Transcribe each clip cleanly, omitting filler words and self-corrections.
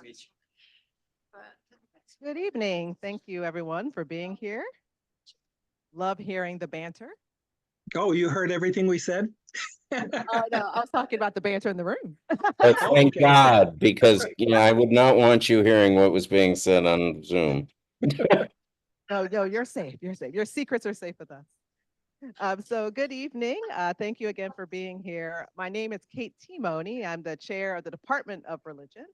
to meet you. Good evening. Thank you, everyone, for being here. Love hearing the banter. Oh, you heard everything we said? Oh, no, I was talking about the banter in the room. But Oh, thank okay. God, because I would not want you hearing what was being said on Zoom. No, no, you're safe. You're safe. Your secrets are safe with us. So good evening. Thank you again for being here. My name is Kate Temoney. I'm the chair of the Department of Religion.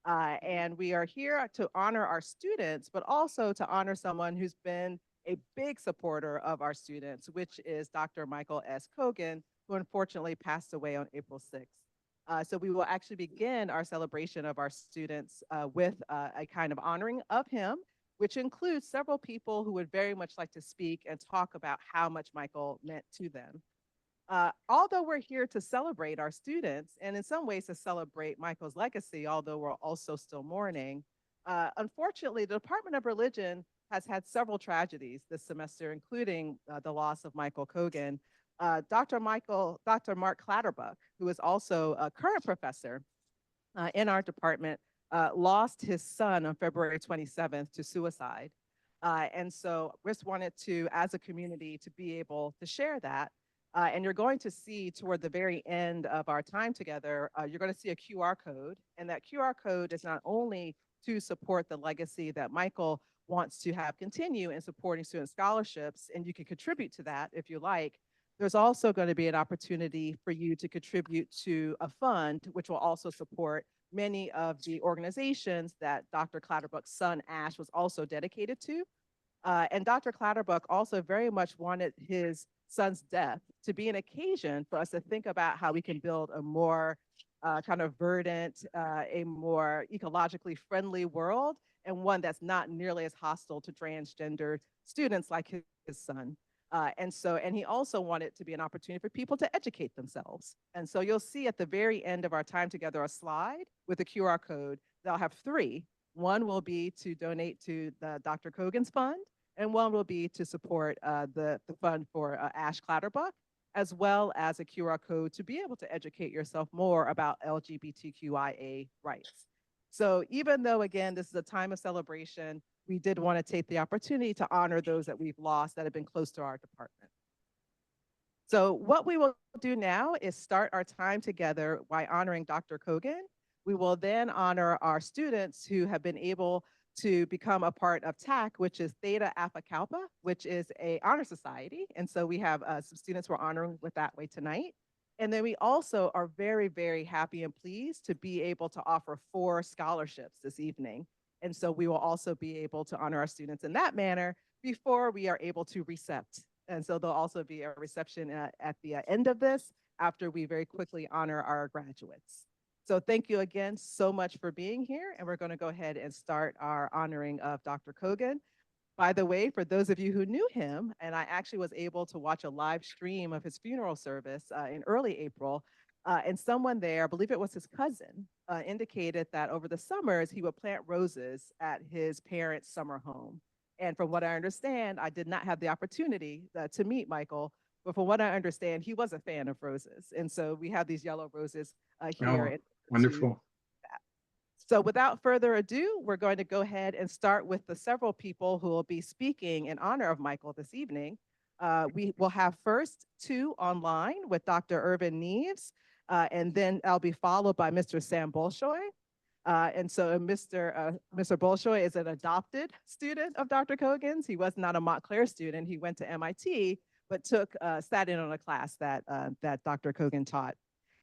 And we are here to honor our students, but also to honor someone who's been a big supporter of our students, which is Dr. Michael S. Kogan, who unfortunately passed away on April 6th. So we will actually begin our celebration of our students with a kind of honoring of him, which includes several people who would very much like to speak and talk about how much Michael meant to them. Although we're here to celebrate our students and in some ways to celebrate Michael's legacy, although we're also still mourning, unfortunately, the Department of Religion has had several tragedies this semester, including the loss of Michael Kogan. Dr. Mark Clatterbuck, who is also a current professor in our department, lost his son on February 27th to suicide. And so we just wanted to, as a community, to be able to share that. And you're going to see toward the very end of our time together, you're going to see a QR code. And that QR code is not only to support the legacy that Michael wants to have continue in supporting student scholarships, and you can contribute to that if you like. There's also going to be an opportunity for you to contribute to a fund, which will also support many of the organizations that Dr. Clatterbuck's son, Ash, was also dedicated to. And Dr. Clatterbuck also very much wanted his son's death to be an occasion for us to think about how we can build a more kind of verdant, a more ecologically friendly world, and one that's not nearly as hostile to transgender students like his son. And he also wanted to be an opportunity for people to educate themselves. And so you'll see at the very end of our time together a slide with a QR code. They'll have three. One will be to donate to the Dr. Kogan's fund, and one will be to support the fund for Ash Clatterbuck, as well as a QR code to be able to educate yourself more about LGBTQIA rights. So even though, again, this is a time of celebration, we did want to take the opportunity to honor those that we've lost that have been close to our department. So what we will do now is start our time together by honoring Dr. Kogan. We will then honor our students who have been able to become a part of TAC, which is Theta Alpha Kappa, which is a honor society. And so we have some students we're honoring with that way tonight. And then we also are very, very happy and pleased to be able to offer 4 scholarships this evening. And so we will also be able to honor our students in that manner before we are able to recept. And so there'll also be a reception at the end of this after we very quickly honor our graduates. So thank you again so much for being here. And we're going to go ahead and start our honoring of Dr. Kogan. By the way, for those of you who knew him, and I actually was able to watch a live stream of his funeral service in early April, and someone there, I believe it was his cousin, indicated that over the summers he would plant roses at his parents' summer home. And from what I understand, I did not have the opportunity to meet Michael, but from what I understand, he was a fan of roses. And so we have these yellow roses here. Oh, wonderful. So without further ado, we're going to go ahead and start with the several people who will be speaking in honor of Michael this evening. We will have first 2 online with Dr. Irvin Neves, and then I'll be followed by Mr. Sam Bolshoy. And so Mr. Bolshoy is an adopted student of Dr. Kogan's. He was not a Montclair student. He went to MIT, but sat in on a class that Dr. Kogan taught.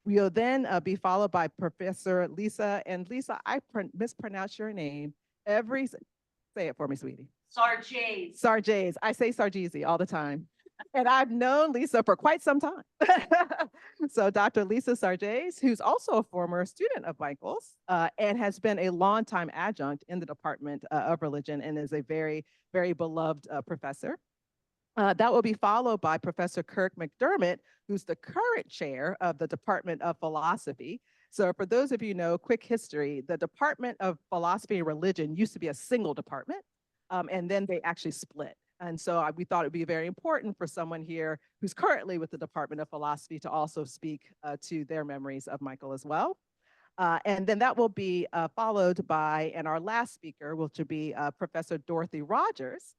We'll then be followed by Professor Lisa. And Lisa, I mispronounce your name say it for me, sweetie. Sarjays. Sarjays. I say Sarjeezy all the time. And I've known Lisa for quite some time. So Dr. Lisa Sarjays, who's also a former student of Michael's and has been a longtime adjunct in the Department of Religion and is a very, very beloved professor. That will be followed by Professor Kirk McDermott, who's the current chair of the Department of Philosophy. So for those of you who know, quick history, the Department of Philosophy and Religion used to be a single department, and then they actually split. And so we thought it would be very important for someone here who's currently with the Department of Philosophy to also speak to their memories of Michael as well. And then that will be followed by, and our last speaker, which will be Professor Dorothy Rogers,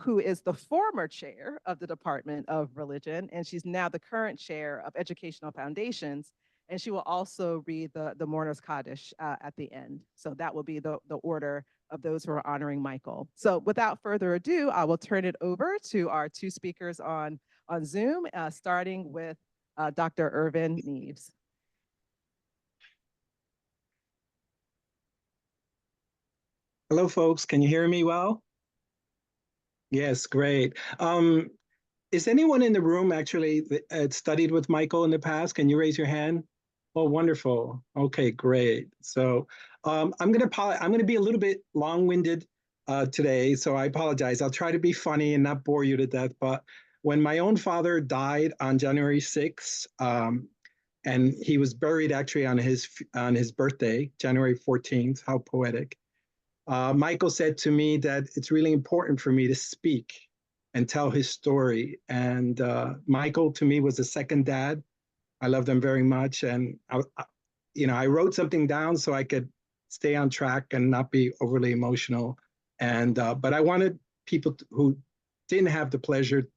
who is the former chair of the Department of Religion, and she's now the current chair of Educational Foundations. And she will also read the Mourner's Kaddish at the end. So that will be the order of those who are honoring Michael. So without further ado, I will turn it over to our two speakers on Zoom, starting with Dr. Irvin Neves. Hello, folks. Can you hear me well? Yes, great. Is anyone in the room actually studied with Michael in the past? Can you raise your hand? Oh, wonderful. Okay, great. So I'm gonna be a little bit long-winded today, so I apologize. I'll try to be funny and not bore you to death. But when my own father died on January 6th, and he was buried actually on his birthday, January 14th, how poetic. Michael said to me that it's really important for me to speak and tell his story. And Michael, to me, was a second dad. I loved him very much. And, I wrote something down so I could stay on track and not be overly emotional. And but I wanted people who didn't have the pleasure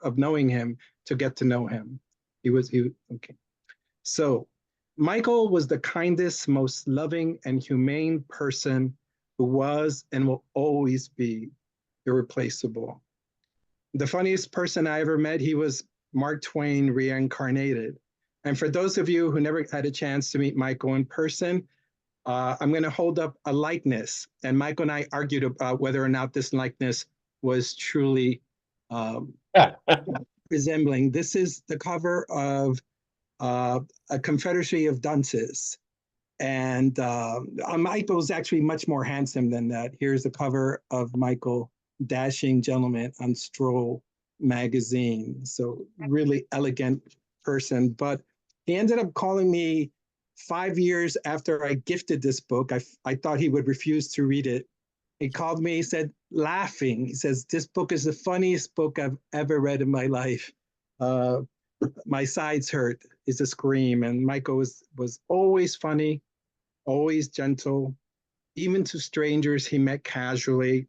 of knowing him to get to know him. He was okay. So Michael was the kindest, most loving and humane person who was and will always be irreplaceable. The funniest person I ever met, he was Mark Twain reincarnated. And for those of you who never had a chance to meet Michael in person, I'm going to hold up a likeness. And Michael and I argued about whether or not this likeness was truly resembling. This is the cover of a Confederacy of Dunces. And Michael was actually much more handsome than that. Here's the cover of Michael, dashing gentleman on Stroll magazine. So really elegant person. But he ended up calling me 5 years after I gifted this book. I thought he would refuse to read it. He called me, he said, laughing. He says, this book is the funniest book I've ever read in my life. My sides hurt is a scream. And Michael was always funny, always gentle, even to strangers he met casually,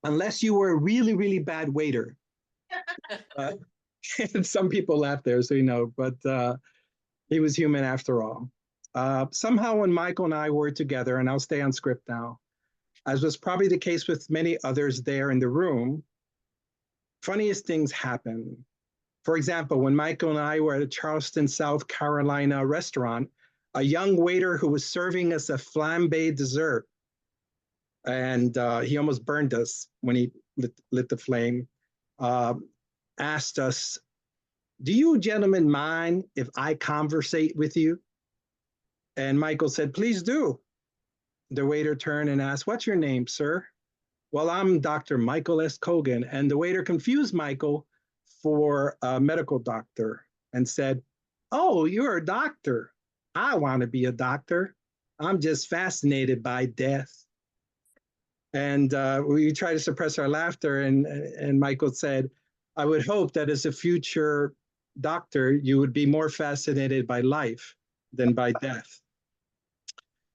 unless you were a really, really bad waiter. And some people laugh there, so but he was human after all. Somehow when Michael and I were together, and I'll stay on script now, as was probably the case with many others there in the room, funniest things happen. For example, when Michael and I were at a Charleston, South Carolina restaurant, a young waiter who was serving us a flambé dessert, and he almost burned us when he lit the flame, asked us, do you gentlemen mind if I conversate with you? And Michael said, please do. The waiter turned and asked, what's your name, sir? Well, I'm Dr. Michael S. Kogan. And the waiter confused Michael for a medical doctor and said, oh, you're a doctor. I want to be a doctor. I'm just fascinated by death. And we tried to suppress our laughter. And Michael said, I would hope that as a future doctor, you would be more fascinated by life than by death.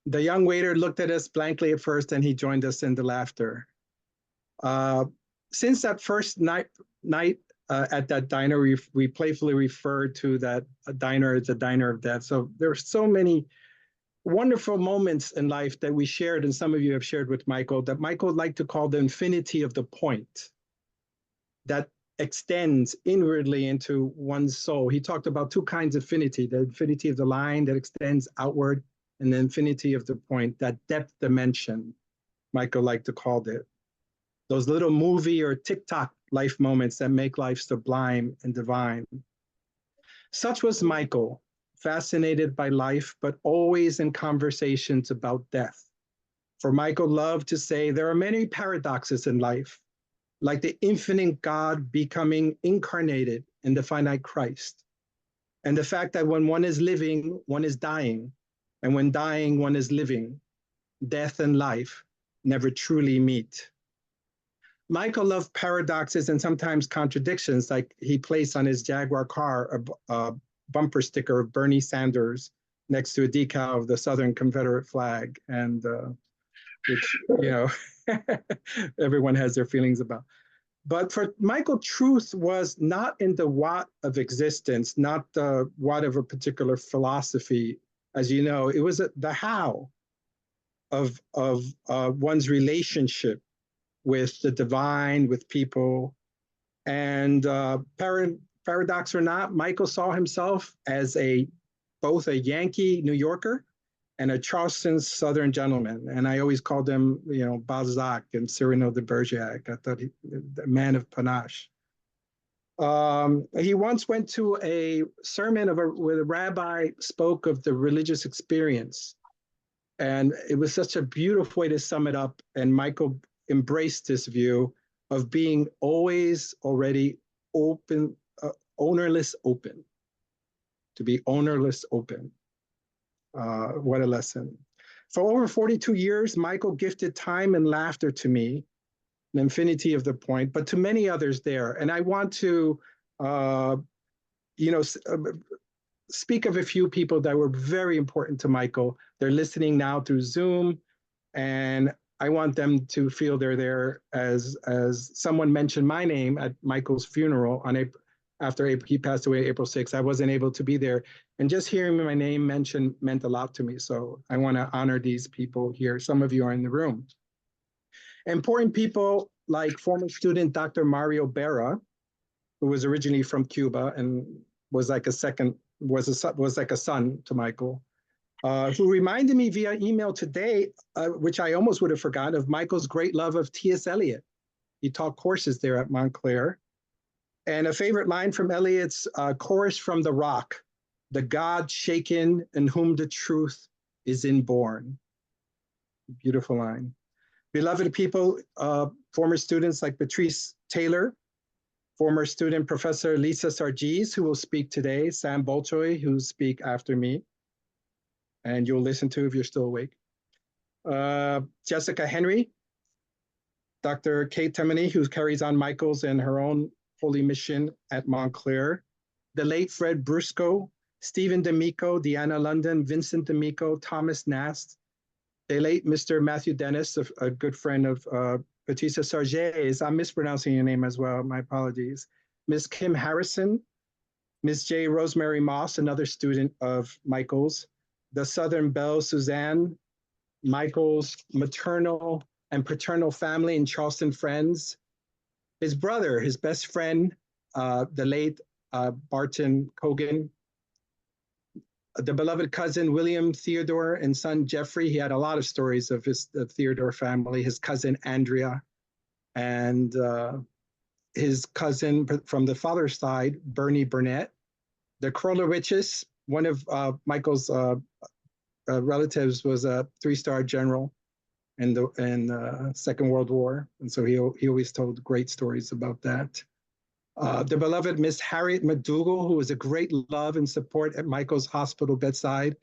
The young waiter looked at us blankly at first, and he joined us in the laughter. Since that first night at that diner, we playfully referred to that diner as the diner of death. So there are so many wonderful moments in life that we shared, and some of you have shared with Michael, that Michael would like to call the infinity of the point that extends inwardly into one's soul. He talked about two kinds of infinity, the infinity of the line that extends outward, and the infinity of the point, that depth dimension, Michael liked to call it. Those little movie or TikTok life moments that make life sublime and divine. Such was Michael, fascinated by life, but always in conversations about death. For Michael loved to say, there are many paradoxes in life, like the infinite God becoming incarnated in the finite Christ. And the fact that when one is living, one is dying. And when dying, one is living. Death and life never truly meet. Michael loved paradoxes and sometimes contradictions, like he placed on his Jaguar car a bumper sticker of Bernie Sanders next to a decal of the Southern Confederate flag, and which, everyone has their feelings about. But for Michael, truth was not in the what of existence, not the what of a particular philosophy. As you know, it was the how of one's relationship with the divine, with people. And paradox or not, Michael saw himself as both a Yankee New Yorker and a Charleston Southern gentleman. And I always called him, Balzac and Cyrano de Bergerac. I thought the man of panache. He once went to a sermon where the rabbi spoke of the religious experience. And it was such a beautiful way to sum it up. And Michael embraced this view of being always already open, ownerless open, to be ownerless open. What a lesson. For over 42 years, Michael gifted time and laughter to me, an infinity of the point, but to many others there. And I want to, speak of a few people that were very important to Michael. They're listening now through Zoom, and I want them to feel they're there as someone mentioned my name at Michael's funeral after he passed away April 6th. I wasn't able to be there. And just hearing my name mentioned meant a lot to me. So I want to honor these people here. Some of you are in the room. Important people like former student Dr. Mario Berra, who was originally from Cuba and was like a son to Michael, who reminded me via email today, which I almost would have forgotten, of Michael's great love of T.S. Eliot. He taught courses there at Montclair. And a favorite line from Eliot's Chorus from the Rock, the God shaken in whom the truth is inborn. Beautiful line. Beloved people, former students like Patrice Taylor, former student Professor Lisa Sargis, who will speak today, Sam Bolchoy, who will speak after me, and you'll listen to if you're still awake. Jessica Henry, Dr. Kate Temoney, who carries on Michael's and her own holy mission at Montclair, the late Fred Brusco, Stephen D'Amico, Deanna London, Vincent D'Amico, Thomas Nast, the late Mr. Matthew Dennis, a good friend of Patricia Sargis. I'm mispronouncing your name as well, my apologies. Ms. Kim Harrison, Ms. J. Rosemary Moss, another student of Michael's, the Southern Belle Suzanne, Michael's maternal and paternal family and Charleston friends, his brother, his best friend, the late Barton Kogan, the beloved cousin William Theodore and son Jeffrey. He had a lot of stories of the Theodore family, his cousin Andrea, and his cousin from the father's side, Bernie Burnett, the Krolowiches. One of Michael's relatives was a 3-star general in the Second World War, and so he always told great stories about that. The beloved Miss Harriet McDougall, who was a great love and support at Michael's hospital bedside.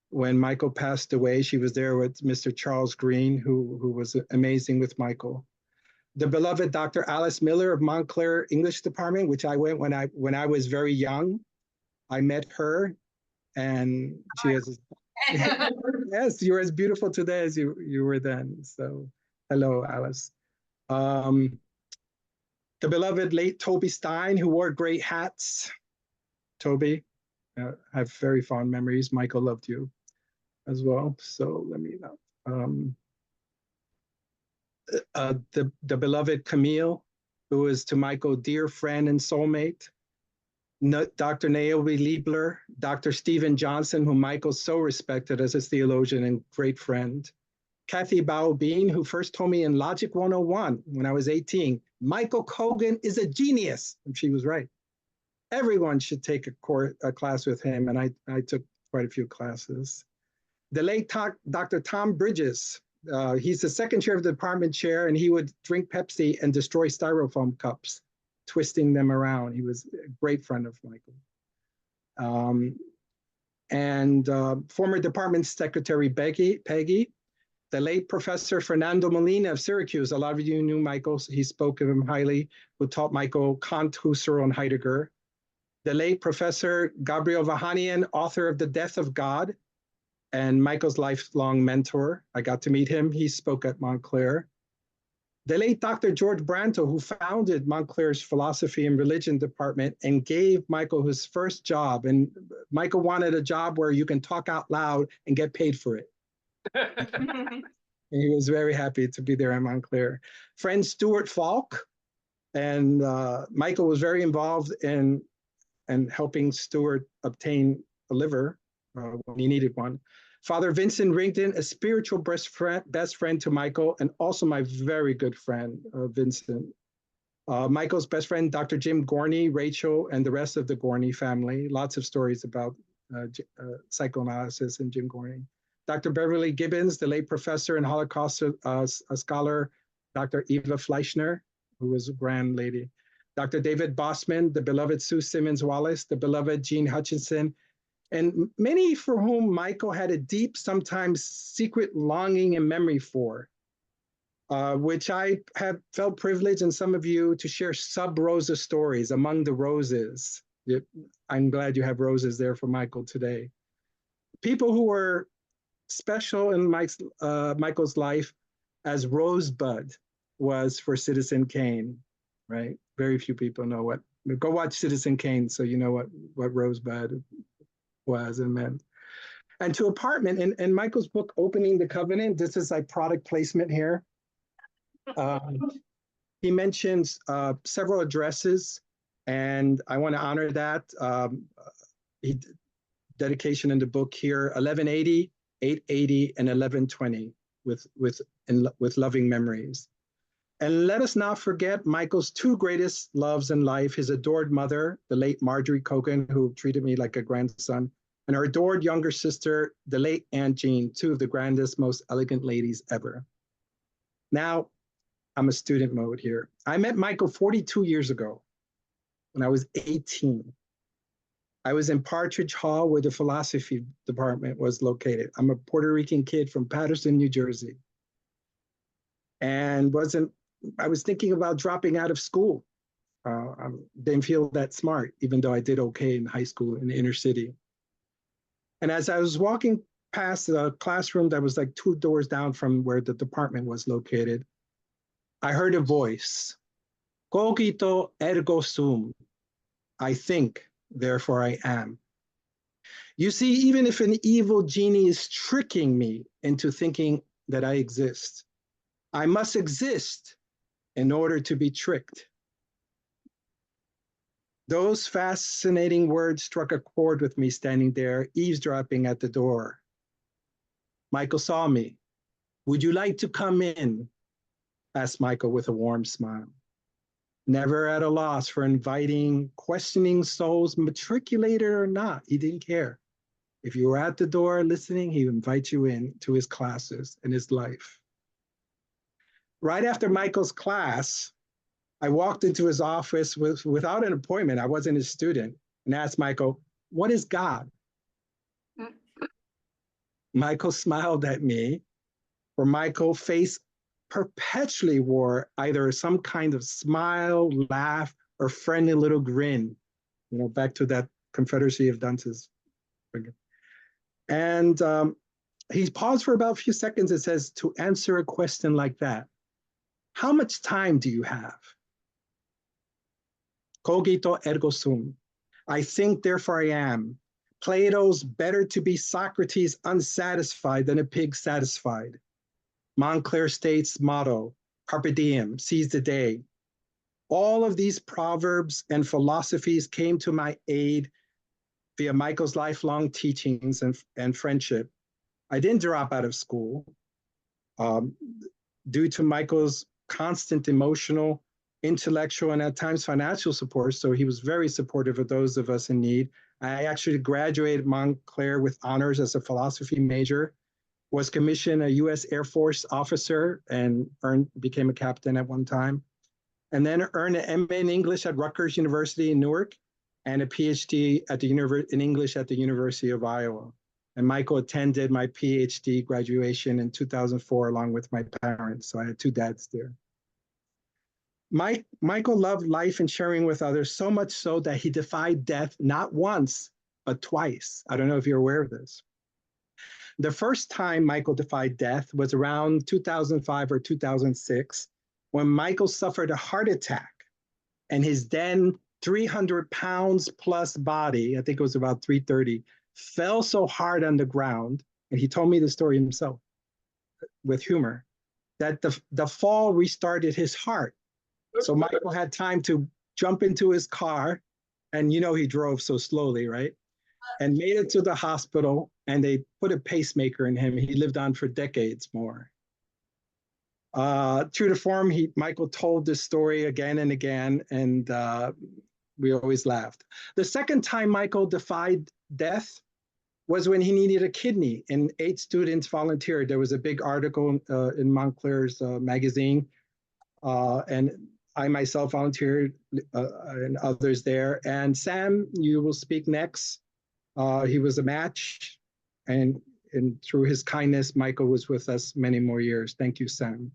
When Michael passed away, she was there with Mr. Charles Green, who was amazing with Michael. The beloved Dr. Alice Miller of Montclair English Department, which I went when I was very young. I met her, and she is yes, you're as beautiful today as you were then. So hello, Alice. The beloved late Toby Stein, who wore great hats. Toby, I have very fond memories. Michael loved you as well. So let me know. The beloved Camille, who is to Michael dear friend and soulmate. Dr. Naomi Liebler, Dr. Stephen Johnson, whom Michael so respected as his theologian and great friend. Kathy Baubine, who first told me in Logic 101 when I was 18, Michael Kogan is a genius. And she was right. Everyone should take a class with him, and I took quite a few classes. The late Dr. Tom Bridges, he's the second chair of the department chair, and he would drink Pepsi and destroy styrofoam cups, twisting them around. He was a great friend of Michael. Former department secretary Peggy, the late Professor Fernando Molina of Syracuse. A lot of you knew Michael. He spoke of him highly, who taught Michael Kant, Husserl, and Heidegger. the late Professor Gabriel Vahanian, author of The Death of God, and Michael's lifelong mentor. I got to meet him. He spoke at Montclair. The late Dr. George Branto, who founded Montclair's philosophy and religion department and gave Michael his first job. And Michael wanted a job where you can talk out loud and get paid for it. And he was very happy to be there at Montclair. Friend Stuart Falk, and Michael was very involved in helping Stuart obtain a liver when he needed one. Father Vincent Rington, a spiritual best friend to Michael, and also my very good friend, Vincent. Michael's best friend, Dr. Jim Gorney, Rachel, and the rest of the Gorney family. Lots of stories about psychoanalysis and Jim Gorney. Dr. Beverly Gibbons, the late professor and Holocaust scholar, Dr. Eva Fleischner, who was a grand lady. Dr. David Bossman, the beloved Sue Simmons Wallace, the beloved Jean Hutchinson, and many for whom Michael had a deep, sometimes secret longing and memory for, which I have felt privileged, and some of you, to share sub-Rosa stories among the roses. I'm glad you have roses there for Michael today. People who were special in Michael's life as Rosebud was for Citizen Kane, right? Very few people know what, go watch Citizen Kane so you know what Rosebud was and meant. And to apartment, in Michael's book, Opening the Covenant, this is like product placement here. He mentions several addresses, and I want to honor that. Dedication in the book here, 1180, 880, and 1120 with loving memories. And let us not forget Michael's two greatest loves in life, his adored mother, the late Marjorie Kogan, who treated me like a grandson, and her adored younger sister, the late Aunt Jean, two of the grandest, most elegant ladies ever. Now, I'm a student mode here. I met Michael 42 years ago when I was 18. I was in Partridge Hall where the philosophy department was located. I'm a Puerto Rican kid from Paterson, New Jersey. And I was thinking about dropping out of school. I didn't feel that smart, even though I did okay in high school in the inner city. And as I was walking past the classroom that was like 2 doors down from where the department was located, I heard a voice, Cogito ergo sum. I think, therefore I am. You see, even if an evil genie is tricking me into thinking that I exist, I must exist in order to be tricked. Those fascinating words struck a chord with me standing there, eavesdropping at the door. Michael saw me. Would you like to come in? Asked Michael with a warm smile. Never at a loss for inviting questioning souls, matriculated or not, he didn't care. If you were at the door listening, he would invite you in to his classes and his life. Right after Michael's class, I walked into his office without an appointment. I wasn't his student, and asked Michael, what is God? Michael smiled at me, for Michael's face perpetually wore either some kind of smile, laugh, or friendly little grin, back to that Confederacy of Dunces. And he paused for about a few seconds and says, to answer a question like that, how much time do you have? Cogito ergo sum. I think, therefore I am. Plato's better to be Socrates unsatisfied than a pig satisfied. Montclair State's motto, carpe diem, seize the day. All of these proverbs and philosophies came to my aid via Michael's lifelong teachings and friendship. I didn't drop out of school due to Michael's constant emotional, intellectual, and at times financial support. So he was very supportive of those of us in need. I actually graduated Montclair with honors as a philosophy major, was commissioned a U.S. Air Force officer and became a captain at one time, and then earned an MA in English at Rutgers University in Newark and a PhD in English at the University of Iowa. And Michael attended my PhD graduation in 2004 along with my parents. So I had 2 dads there. Michael loved life and sharing with others so much so that he defied death not once, but twice. I don't know if you're aware of this. The first time Michael defied death was around 2005 or 2006 when Michael suffered a heart attack and his then 300 pounds plus body, I think it was about 330, fell so hard on the ground, and he told me the story himself with humor, that the fall restarted his heart. So Michael had time to jump into his car, and he drove so slowly, right? And made it to the hospital, and they put a pacemaker in him. He lived on for decades more. True to form, Michael told this story again and again, and we always laughed. The second time Michael defied death was when he needed a kidney, and 8 students volunteered. There was a big article in Montclair's magazine, and I myself volunteered, and others there. And Sam, you will speak next. He was a match, and through his kindness, Michael was with us many more years. Thank you, Sam.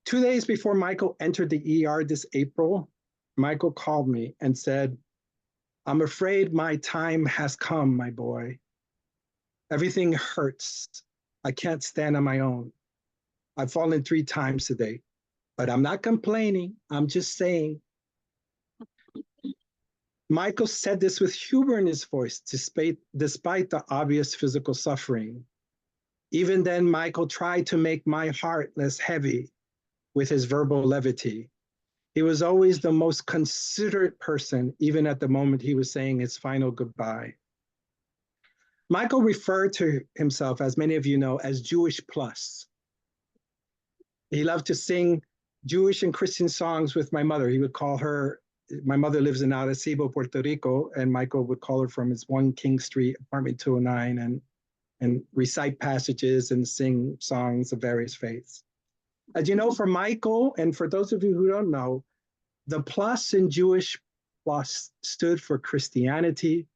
2 days before Michael entered the ER this April, Michael called me and said, "I'm afraid my time has come, my boy. Everything hurts. I can't stand on my own. I've fallen 3 times today, but I'm not complaining. I'm just saying." Michael said this with humor in his voice, despite the obvious physical suffering. Even then, Michael tried to make my heart less heavy with his verbal levity. He was always the most considerate person, even at the moment he was saying his final goodbye. Michael referred to himself, as many of you know, as Jewish plus. He loved to sing Jewish and Christian songs with my mother. He would call her, my mother lives in Arecibo, Puerto Rico, and Michael would call her from his 1 King Street, apartment 209, and recite passages and sing songs of various faiths. As you know, for Michael, and for those of you who don't know, the plus in Jewish plus stood for Christianity,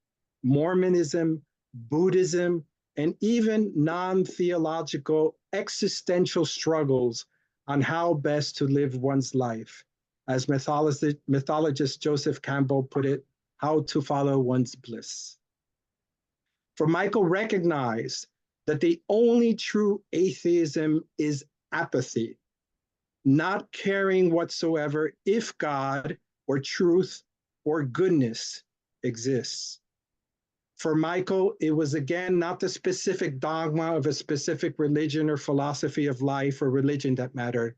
Mormonism, Buddhism, and even non-theological existential struggles on how best to live one's life. As mythologist Joseph Campbell put it, how to follow one's bliss. For Michael recognized that the only true atheism is apathy, not caring whatsoever if God or truth or goodness exists. For Michael, it was again not the specific dogma of a specific religion or philosophy of life or religion that mattered,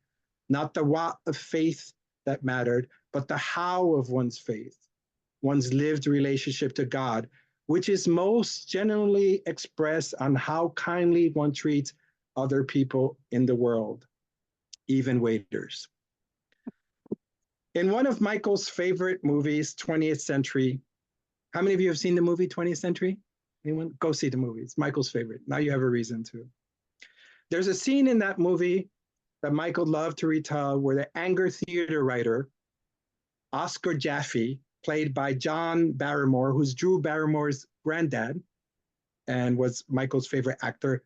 not the what of faith that mattered, but the how of one's faith, one's lived relationship to God, which is most generally expressed on how kindly one treats other people in the world, even waiters. In one of Michael's favorite movies, 20th Century, how many of you have seen the movie 20th Century? Anyone? Go see the movie. It's Michael's favorite. Now you have a reason to. There's a scene in that movie that Michael loved to retell where the anger theater writer, Oscar Jaffe, played by John Barrymore, who's Drew Barrymore's granddad and was Michael's favorite actor,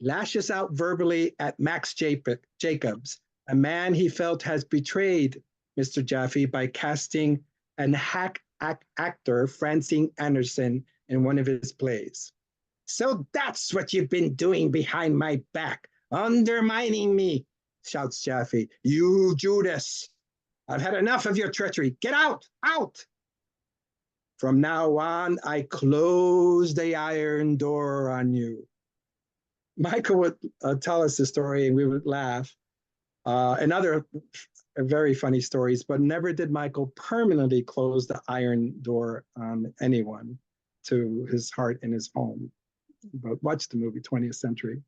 lashes out verbally at Max Jacobs, a man he felt has betrayed Mr. Jaffe by casting an hack actor, Francine Anderson, in one of his plays. "So that's what you've been doing behind my back, undermining me," shouts Jaffe. "You Judas, I've had enough of your treachery. Get out, out. From now on, I close the iron door on you." Michael would tell us the story and we would laugh. And other very funny stories, but never did Michael permanently close the iron door on anyone to his heart and his home. But watch the movie 20th Century.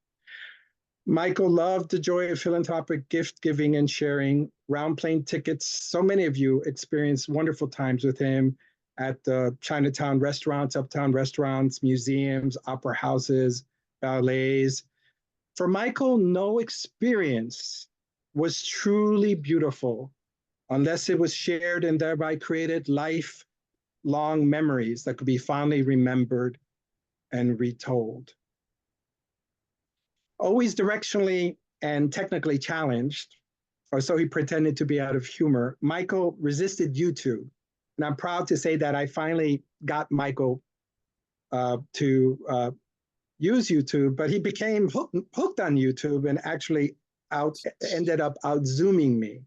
Michael loved the joy of philanthropic gift giving and sharing, round plane tickets. So many of you experienced wonderful times with him at the Chinatown restaurants, uptown restaurants, museums, opera houses, ballets. For Michael, no experience was truly beautiful unless it was shared and thereby created lifelong memories that could be fondly remembered and retold. Always directionally and technically challenged, or so he pretended to be out of humor. Michael resisted YouTube. And I'm proud to say that I finally got Michael to use YouTube, but he became hooked on YouTube and actually ended up out Zooming me.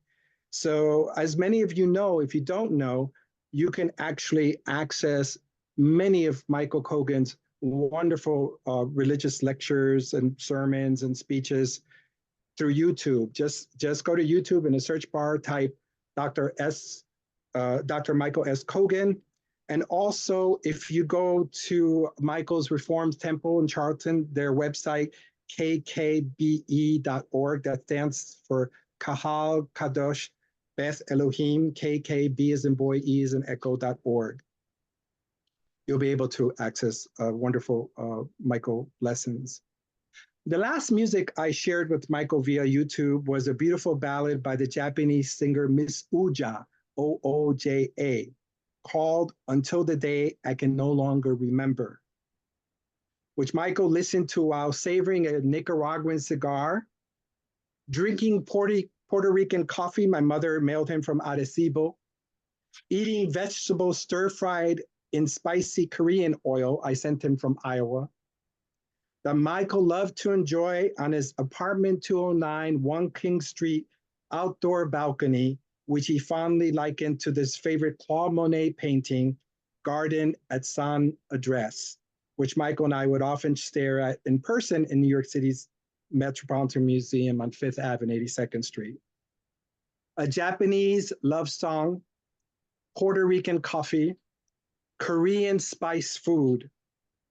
So as many of you know, if you don't know, you can actually access many of Michael Kogan's wonderful religious lectures and sermons and speeches through YouTube. Just go to YouTube in the search bar, type Dr. Michael S. Kogan. And also, if you go to Michael's Reformed Temple in Charleston, their website, kkbe.org, that stands for Kahal Kadosh Beth Elohim, KKB as in boy, E as in echo.org. You'll be able to access wonderful Michael lessons. The last music I shared with Michael via YouTube was a beautiful ballad by the Japanese singer Miss Ooja, O-O-J-A, called Until the Day I Can No Longer Remember, which Michael listened to while savoring a Nicaraguan cigar, drinking Puerto Rican coffee my mother mailed him from Arecibo, eating vegetables stir-fried in spicy Korean oil I sent him from Iowa, that Michael loved to enjoy on his apartment 209 1 King Street outdoor balcony, which he fondly likened to this favorite Claude Monet painting, Garden at San Andres, which Michael and I would often stare at in person in New York City's Metropolitan Museum on 5th Ave and 82nd Street. A Japanese love song, Puerto Rican coffee, Korean spice food,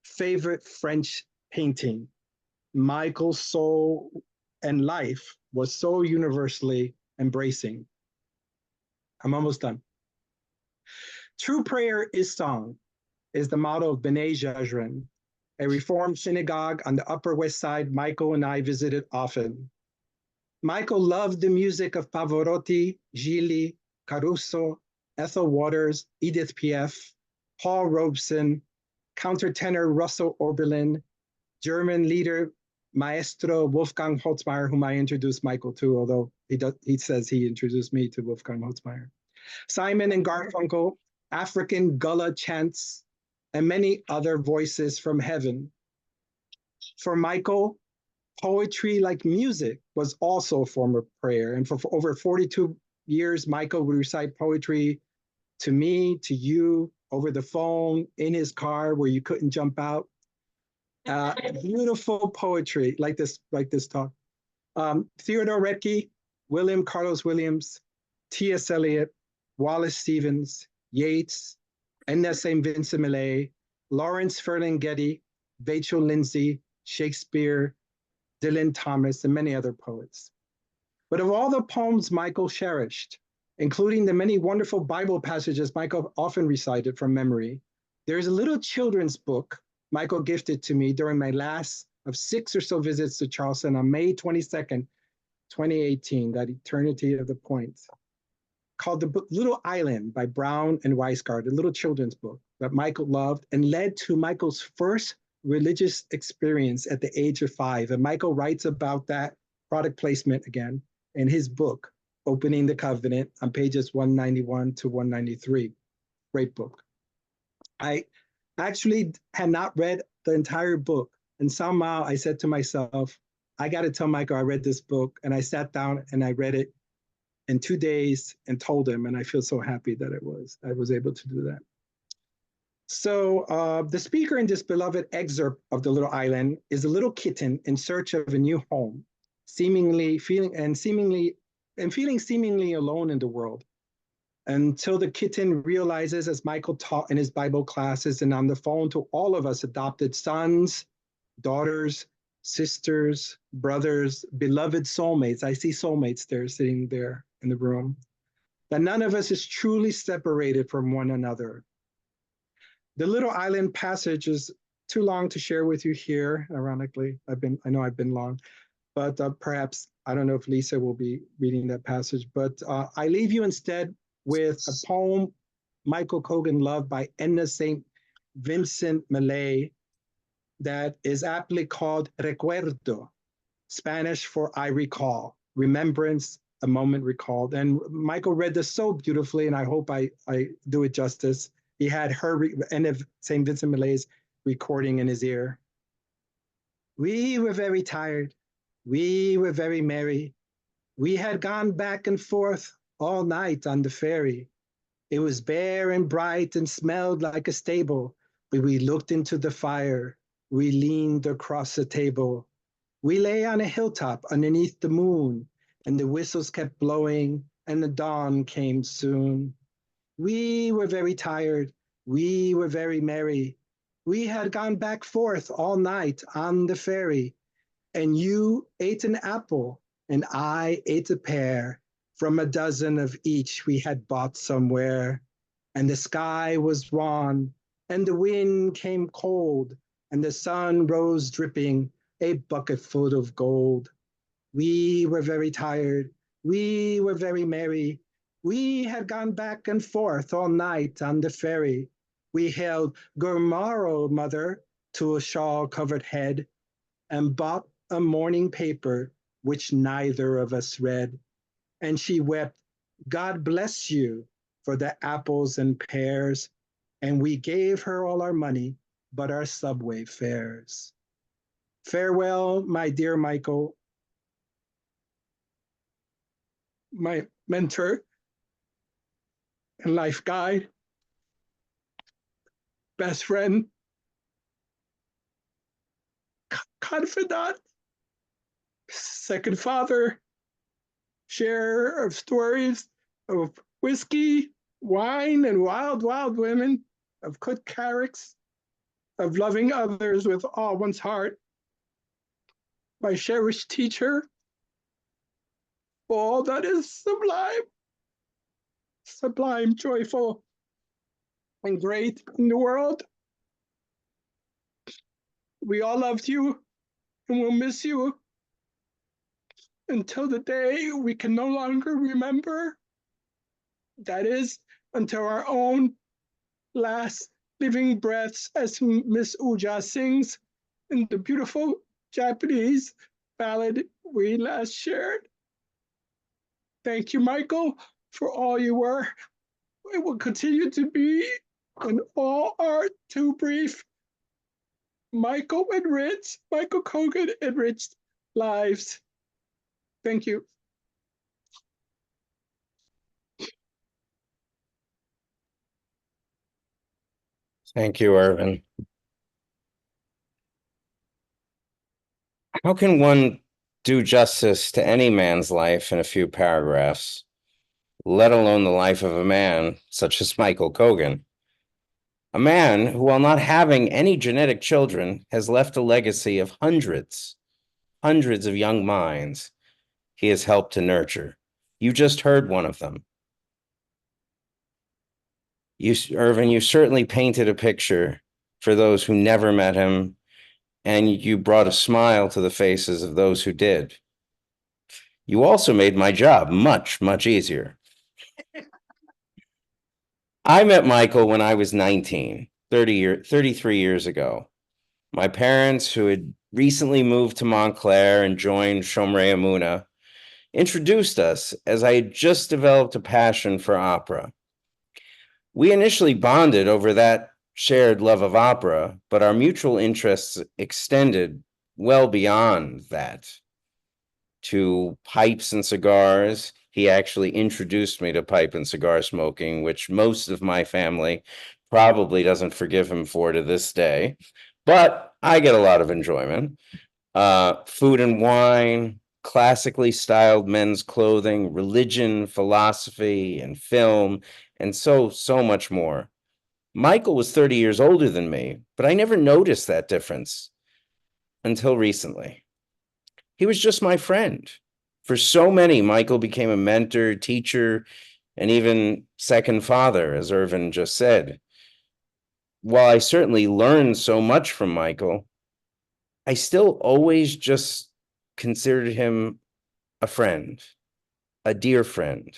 favorite French painting. Michael's soul and life was so universally embracing. I'm almost done. True prayer is song is the motto of B'nai Jazrin, a Reformed synagogue on the Upper West Side Michael and I visited often. Michael loved the music of Pavarotti, Gili, Caruso, Ethel Waters, Edith Piaf, Paul Robeson, countertenor Russell Oberlin, German leader Maestro Wolfgang Holzmeier, whom I introduced Michael to, although he says he introduced me to Wolfgang Holzmeier, Simon and Garfunkel, African Gullah chants, and many other voices from heaven. For Michael, poetry, like music, was also a form of prayer. And for over 42 years, Michael would recite poetry to me, to you, over the phone, in his car where you couldn't jump out. Beautiful poetry, like this talk. Theodore Retke, William Carlos Williams, T.S. Eliot, Wallace Stevens, Yeats, Edna St. Vincent Millay, Lawrence Ferlinghetti, Vachel Lindsay, Shakespeare, Dylan Thomas, and many other poets. But of all the poems Michael cherished, including the many wonderful Bible passages Michael often recited from memory, there's a little children's book Michael gifted to me during my last of 6 or so visits to Charleston on May 22nd, 2018, that eternity of the point, called The Little Island by Brown and Weisgard, a little children's book that Michael loved and led to Michael's first religious experience at the age of 5. And Michael writes about that product placement again in his book, Opening the Covenant, on pages 191 to 193. Great book. I actually had not read the entire book. And somehow I said to myself, I got to tell Michael I read this book. And I sat down and I read it in 2 days and told him. And I feel so happy that I was able to do that. So the speaker in this beloved excerpt of The Little Island is a little kitten in search of a new home, feeling seemingly alone in the world, until the kitten realizes, as Michael taught in his Bible classes and on the phone to all of us adopted sons, daughters, sisters, brothers, beloved soulmates. I see soulmates there sitting there in the room, that none of us is truly separated from one another. The Little Island passage is too long to share with you here. Ironically, I know I've been long, but perhaps, I don't know if Lisa will be reading that passage, but I leave you instead with a poem Michael Kogan loved by Edna St. Vincent Millay that is aptly called Recuerdo, Spanish for I recall, remembrance, a moment recalled. And Michael read this so beautifully, and I hope I do it justice. He had her end of St. Vincent Millay's recording in his ear. We were very tired. We were very merry. We had gone back and forth all night on the ferry. It was bare and bright and smelled like a stable, but we looked into the fire. We leaned across the table. We lay on a hilltop underneath the moon, and the whistles kept blowing, and the dawn came soon. We were very tired. We were very merry. We had gone back forth all night on the ferry, and you ate an apple, and I ate a pear from a dozen of each we had bought somewhere. And the sky was wan, and the wind came cold, and the sun rose dripping, a bucketful of gold. We were very tired. We were very merry. We had gone back and forth all night on the ferry. We held Gurmaro, mother, to a shawl-covered head, and bought a morning paper, which neither of us read. And she wept, God bless you, for the apples and pears. And we gave her all our money, but our subway fares. Farewell, my dear Michael, my mentor and life guide, best friend, confidant, second father, sharer of stories of whiskey, wine, and wild, wild women, of good carracks, of loving others with all one's heart, my cherished teacher, all that is sublime, sublime, joyful, and great in the world. We all loved you, and we'll miss you until the day we can no longer remember. That is, until our own last living breaths, as Miss Uja sings in the beautiful Japanese ballad we last shared. Thank you, Michael, for all you were. It will continue to be, and all are too brief. Michael Kogan enriched lives. Thank you. Thank you, Irvin. How can one do justice to any man's life in a few paragraphs, let alone the life of a man such as Michael Kogan? A man who, while not having any genetic children, has left a legacy of hundreds of young minds he has helped to nurture. You just heard one of them. Irvin, you certainly painted a picture for those who never met him, and you brought a smile to the faces of those who did. You also made my job much, much easier. I met Michael when I was 19, 33 years ago. My parents, who had recently moved to Montclair and joined Shomrei Amuna, introduced us as I had just developed a passion for opera. We initially bonded over that shared love of opera, but our mutual interests extended well beyond that to pipes and cigars. He actually introduced me to pipe and cigar smoking, which most of my family probably doesn't forgive him for to this day, but I get a lot of enjoyment. Food and wine, classically styled men's clothing, religion, philosophy, and film, and so much more. Michael was 30 years older than me, but I never noticed that difference until recently. He was just my friend. For so many, Michael became a mentor, teacher, and even second father, as Irvin just said. While I certainly learned so much from Michael, I still always just considered him a friend, a dear friend,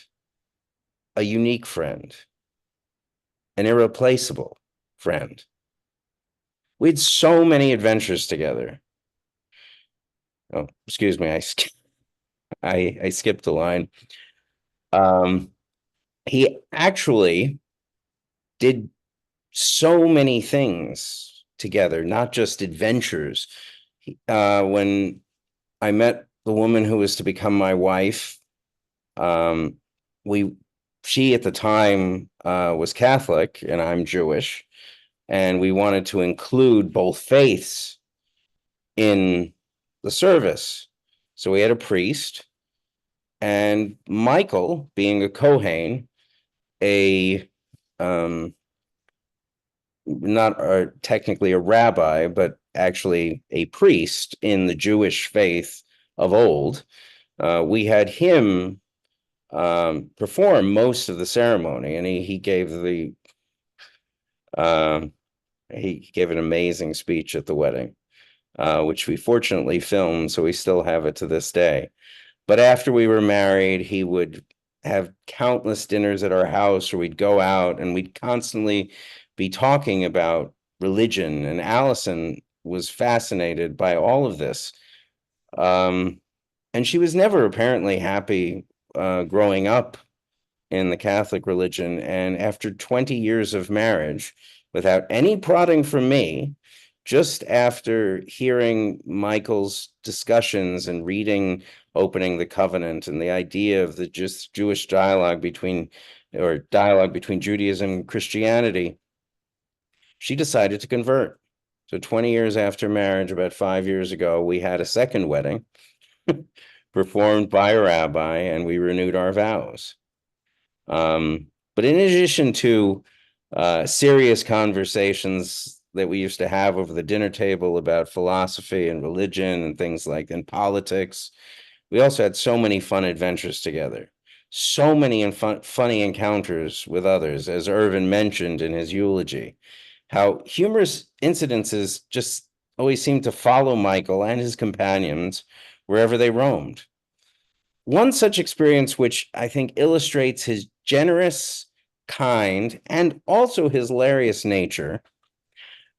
a unique friend, an irreplaceable friend. We had so many adventures together. Oh, excuse me, I skipped a line. He actually did so many things together, not just adventures. When I met the woman who was to become my wife, um, we she at the time was Catholic and I'm Jewish, and we wanted to include both faiths in the service. So we had a priest, and Michael, being a Kohen, a not technically a rabbi, but actually a priest in the Jewish faith of old, we had him perform most of the ceremony, and he gave the he gave an amazing speech at the wedding, which we fortunately filmed, so we still have it to this day. But after we were married, he would have countless dinners at our house, or we'd go out and we'd constantly be talking about religion. And Allison was fascinated by all of this. And she was never apparently happy growing up in the Catholic religion. And after 20 years of marriage, without any prodding from me, just after hearing Michael's discussions and reading Opening the Covenant and the idea of the just Jewish dialogue between Judaism and Christianity, she decided to convert. So 20 years after marriage, about 5 years ago, we had a second wedding performed by a rabbi, and we renewed our vows. But in addition to serious conversations that we used to have over the dinner table about philosophy and religion and things like and politics, we also had so many fun adventures together, so many funny encounters with others, as Irvin mentioned in his eulogy, how humorous incidences just always seemed to follow Michael and his companions wherever they roamed. One such experience, which I think illustrates his generous, kind, and also his hilarious nature,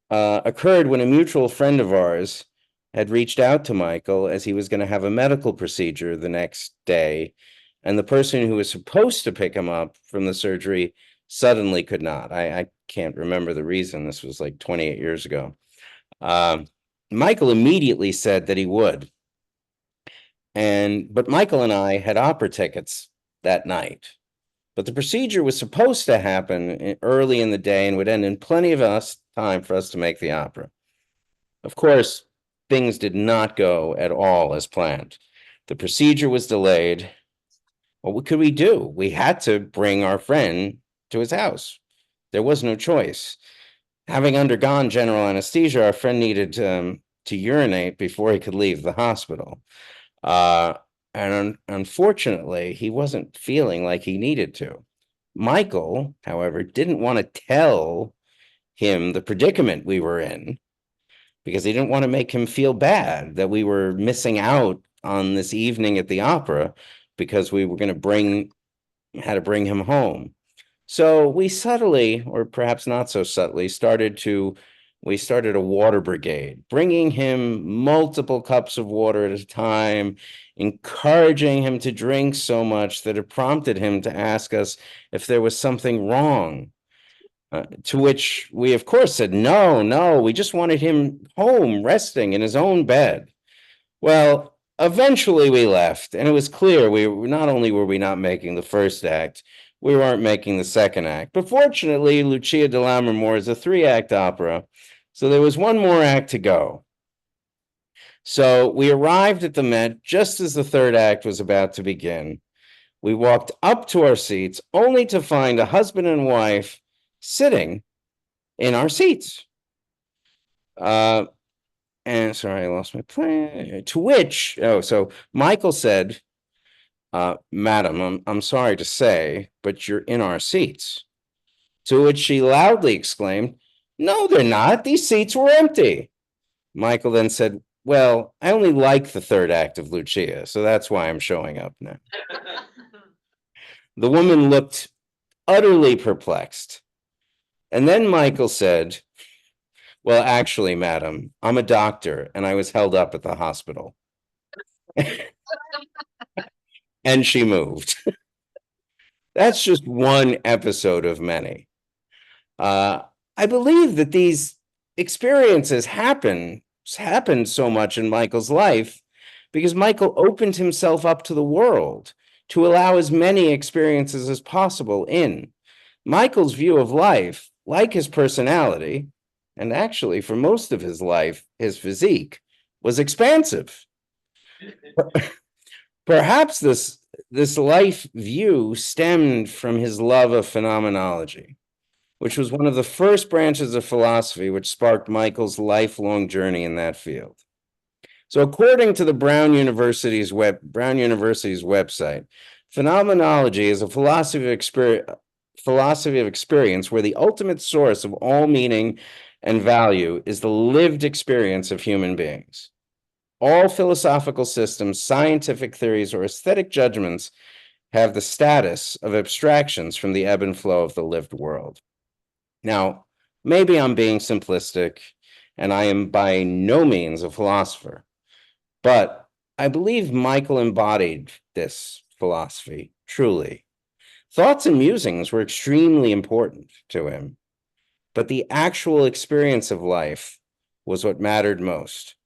occurred when a mutual friend of ours had reached out to Michael as he was going to have a medical procedure the next day, and the person who was supposed to pick him up from the surgery suddenly could not. I can't remember the reason. This was like 28 years ago. Michael immediately said that he would. But Michael and I had opera tickets that night. But the procedure was supposed to happen early in the day and would end in plenty of time for us to make the opera. Of course, things did not go at all as planned. The procedure was delayed. What could we do? We had to bring our friend to his house. There was no choice. Having undergone general anesthesia, our friend needed to urinate before he could leave the hospital. And unfortunately, he wasn't feeling like he needed to. Michael, however, didn't want to tell him the predicament we were in because he didn't want to make him feel bad that we were missing out on this evening at the opera because we were going to had to bring him home. So we subtly, or perhaps not so subtly, we started a water brigade, bringing him multiple cups of water at a time, encouraging him to drink so much that it prompted him to ask us if there was something wrong. To which we, of course, said, no, we just wanted him home, resting in his own bed. Well, eventually we left, and it was clear not only were we not making the first act, we weren't making the second act. But fortunately, Lucia di Lammermoor is a 3-act opera, so there was one more act to go. So we arrived at the Met just as the third act was about to begin. We walked up to our seats only to find a husband and wife sitting in our seats. And sorry, I lost my plan. To which, so Michael said, Madam, I'm sorry to say, but you're in our seats. To which she loudly exclaimed, no, they're not. These seats were empty. Michael then said, well, I only like the third act of Lucia, so that's why I'm showing up now. The woman looked utterly perplexed. And then Michael said, well, actually, madam, I'm a doctor, and I was held up at the hospital. and she moved. That's just one episode of many. I believe that these experiences happened so much in Michael's life because Michael opened himself up to the world to allow as many experiences as possible in. Michael's view of life, like his personality, and actually for most of his life, his physique, was expansive. Perhaps this life view stemmed from his love of phenomenology, which was one of the first branches of philosophy which sparked Michael's lifelong journey in that field. So according to the Brown University's website, phenomenology is a philosophy of experience where the ultimate source of all meaning and value is the lived experience of human beings. All philosophical systems, scientific theories, or aesthetic judgments have the status of abstractions from the ebb and flow of the lived world. Now, maybe I'm being simplistic, and I am by no means a philosopher, but I believe Michael embodied this philosophy truly. Thoughts and musings were extremely important to him, but the actual experience of life was what mattered most.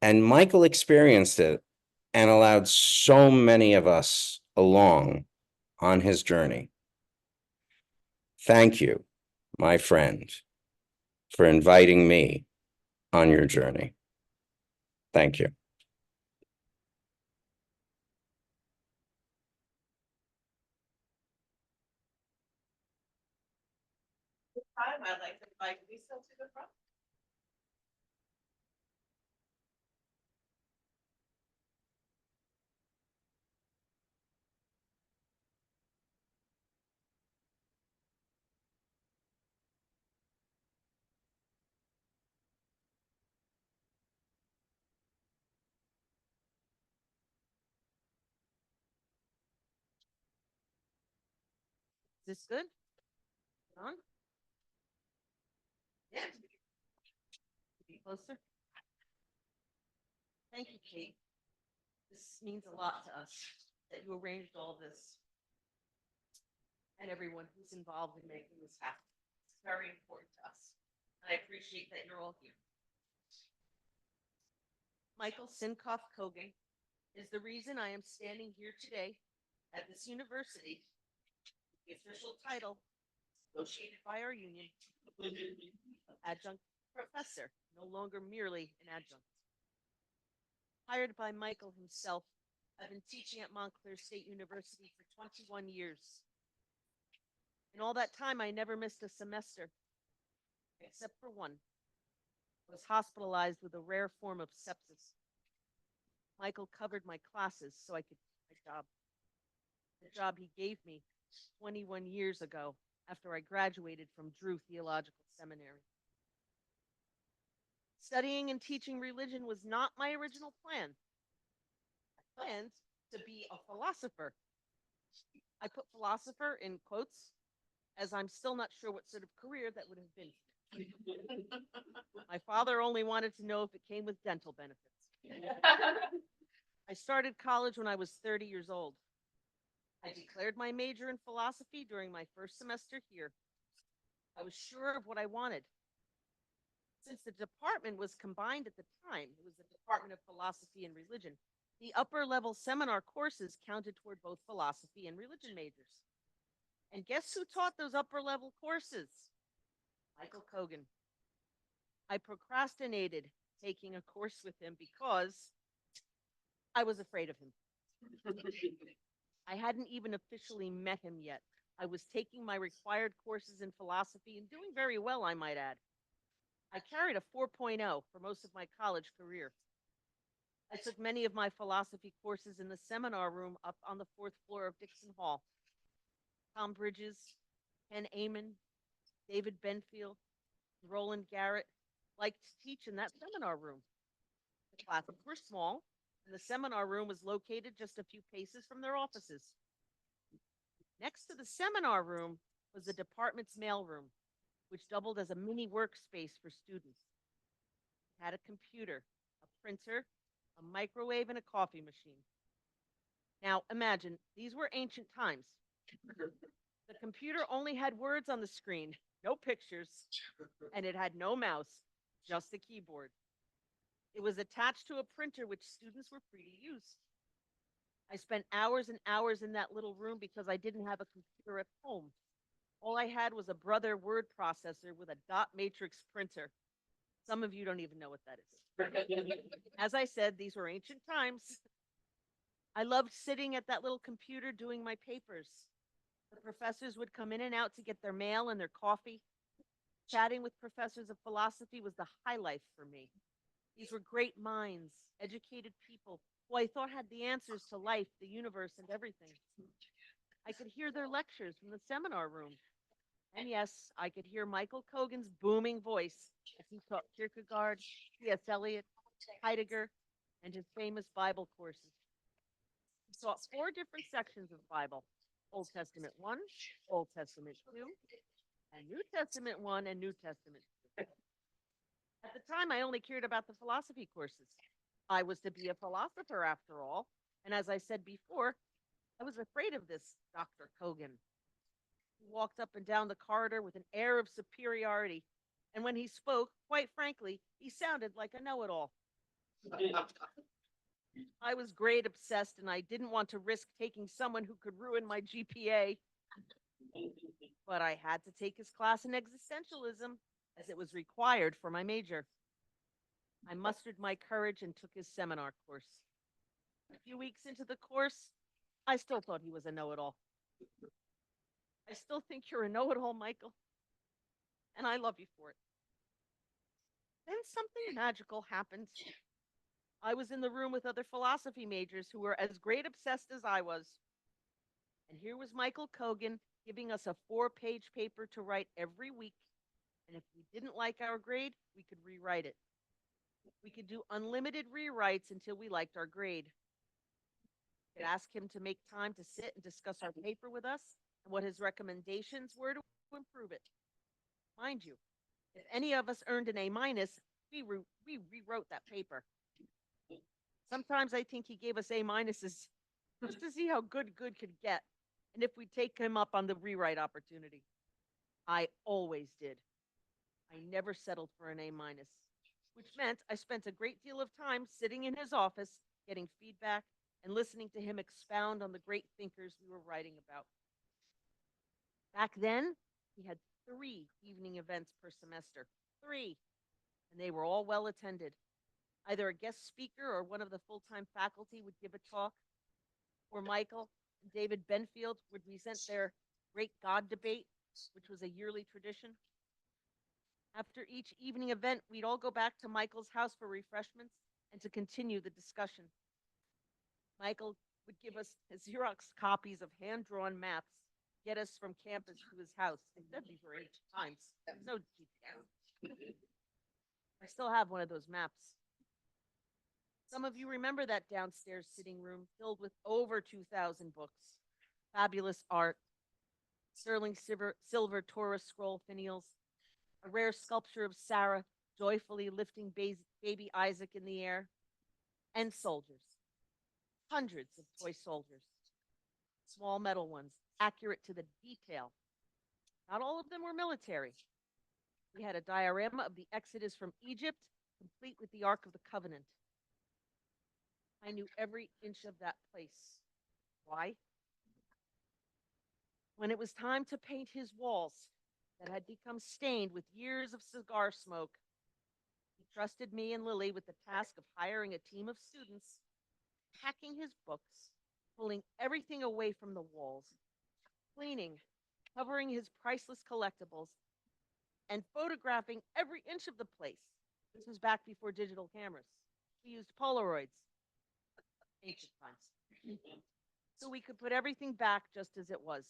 And Michael experienced it and allowed so many of us along on his journey. Thank you, my friend, for inviting me on your journey. Thank you. This time, I'd like to invite Lisa to the front. Is this good? On? Yeah. Be closer. Thank you, Kate. This means a lot to us that you arranged all this and everyone who's involved in making this happen. It's very important to us. And I appreciate that you're all here. Michael Sinkoff Kogan is the reason I am standing here today at this university. The official title, negotiated by our union, adjunct professor, no longer merely an adjunct. Hired by Michael himself, I've been teaching at Montclair State University for 21 years. In all that time, I never missed a semester, except for one. I was hospitalized with a rare form of sepsis. Michael covered my classes so I could do my job. The job he gave me 21 years ago after I graduated from Drew Theological Seminary. Studying and teaching religion was not my original plan. I planned to be a philosopher. I put philosopher in quotes, as I'm still not sure what sort of career that would have been. My father only wanted to know if it came with dental benefits. I started college when I was 30 years old. I declared my major in philosophy during my first semester here. I was sure of what I wanted. Since the department was combined at the time, it was the Department of Philosophy and Religion, the upper level seminar courses counted toward both philosophy and religion majors. And guess who taught those upper level courses? Michael Kogan. I procrastinated taking a course with him because I was afraid of him. I hadn't even officially met him yet. I was taking my required courses in philosophy and doing very well, I might add. I carried a 4.0 for most of my college career. I took many of my philosophy courses in the seminar room up on the 4th floor of Dixon Hall. Tom Bridges, Ken Amon, David Benfield, Roland Garrett liked to teach in that seminar room. The classes were small, and the seminar room was located just a few paces from their offices. Next to the seminar room was the department's mailroom, which doubled as a mini workspace for students. It had a computer, a printer, a microwave, and a coffee machine. Now, Now, imagine, these were ancient times. The computer only had words on the screen, no pictures, and it had no mouse, just a keyboard. It was attached to a printer which students were free to use. I spent hours and hours in that little room because I didn't have a computer at home. All I had was a Brother word processor with a dot matrix printer. Some of you don't even know what that is. As I said, these were ancient times. I loved sitting at that little computer doing my papers. The professors would come in and out to get their mail and their coffee. Chatting with professors of philosophy was the highlight for me. These were great minds, educated people who I thought had the answers to life, the universe, and everything. I could hear their lectures from the seminar room. And yes, I could hear Michael Kogan's booming voice as he taught Kierkegaard, C.S. Eliot, Heidegger, and his famous Bible courses. He taught 4 different sections of Bible: Old Testament 1, Old Testament 2, and New Testament 1 and New Testament 2. At the time, I only cared about the philosophy courses. I was to be a philosopher after all, and as I said before, I was afraid of this Dr. Kogan. He walked up and down the corridor with an air of superiority, and when he spoke, quite frankly, he sounded like a know-it-all. I was grade obsessed, and I didn't want to risk taking someone who could ruin my GPA. But I had to take his class in existentialism, as it was required for my major. I mustered my courage and took his seminar course. A few weeks into the course, I still thought he was a know-it-all. I still think you're a know-it-all, Michael, and I love you for it. Then something magical happened. I was in the room with other philosophy majors who were as grade obsessed as I was. And here was Michael Kogan giving us a 4-page paper to write every week. And if we didn't like our grade, we could rewrite it. We could do unlimited rewrites until we liked our grade. We could ask him to make time to sit and discuss our paper with us and what his recommendations were to improve it. Mind you, if any of us earned an A-, we rewrote that paper. Sometimes I think he gave us A-minuses just to see how good could get, and if we'd take him up on the rewrite opportunity. I always did. I never settled for an A-, which meant I spent a great deal of time sitting in his office, getting feedback, and listening to him expound on the great thinkers we were writing about. Back then, he had 3 evening events per semester. 3. And they were all well attended. Either a guest speaker or one of the full-time faculty would give a talk, or Michael and David Benfield would present their Great God debate, which was a yearly tradition. After each evening event, we'd all go back to Michael's house for refreshments and to continue the discussion. Michael would give us Xerox copies of hand-drawn maps, get us from campus to his house. Except these were ancient times. No GPS. I still have one of those maps. Some of you remember that downstairs sitting room filled with over 2,000 books, fabulous art, sterling silver Torah scroll finials, a rare sculpture of Sarah joyfully lifting baby Isaac in the air, and soldiers. Hundreds of toy soldiers. Small metal ones, accurate to the detail. Not all of them were military. We had a diorama of the Exodus from Egypt, complete with the Ark of the Covenant. I knew every inch of that place. Why? When it was time to paint his walls that had become stained with years of cigar smoke, he trusted me and Lily with the task of hiring a team of students, packing his books, pulling everything away from the walls, cleaning, covering his priceless collectibles, and photographing every inch of the place. This was back before digital cameras. We used Polaroids. Ancient times. So we could put everything back just as it was.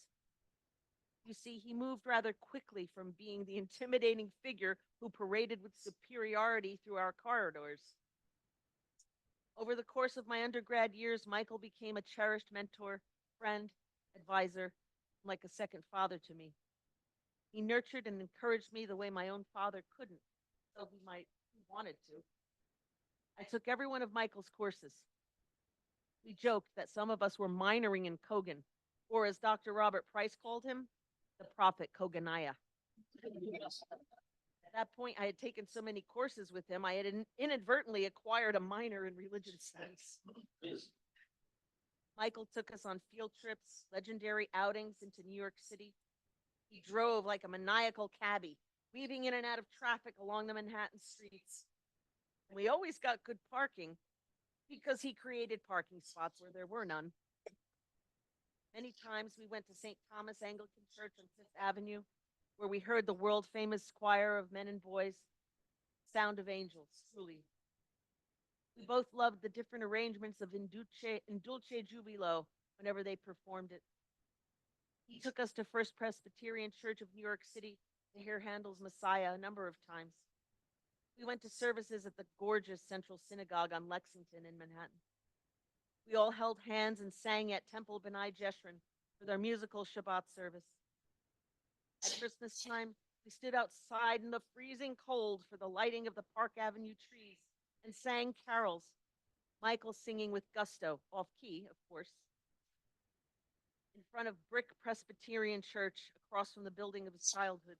You see, he moved rather quickly from being the intimidating figure who paraded with superiority through our corridors. Over the course of my undergrad years, Michael became a cherished mentor, friend, advisor, like a second father to me. He nurtured and encouraged me the way my own father couldn't, though he wanted to. I took every one of Michael's courses. We joked that some of us were minoring in Kogan, or as Dr. Robert Price called him, the prophet Koganaya. At that point, I had taken so many courses with him, I had inadvertently acquired a minor in religion studies. Michael took us on field trips, legendary outings into New York City. He drove like a maniacal cabbie, weaving in and out of traffic along the Manhattan streets. And we always got good parking because he created parking spots where there were none. Many times we went to St. Thomas Anglican Church on Fifth Avenue, where we heard the world famous choir of men and boys, Sound of Angels, truly. We both loved the different arrangements of In Dulce Jubilo whenever they performed it. He took us to First Presbyterian Church of New York City to hear Handel's Messiah a number of times. We went to services at the gorgeous Central Synagogue on Lexington in Manhattan. We all held hands and sang at Temple B'nai Jeshurun for their musical Shabbat service. At Christmas time, we stood outside in the freezing cold for the lighting of the Park Avenue trees and sang carols, Michael singing with gusto, off key, of course, in front of Brick Presbyterian Church across from the building of his childhood.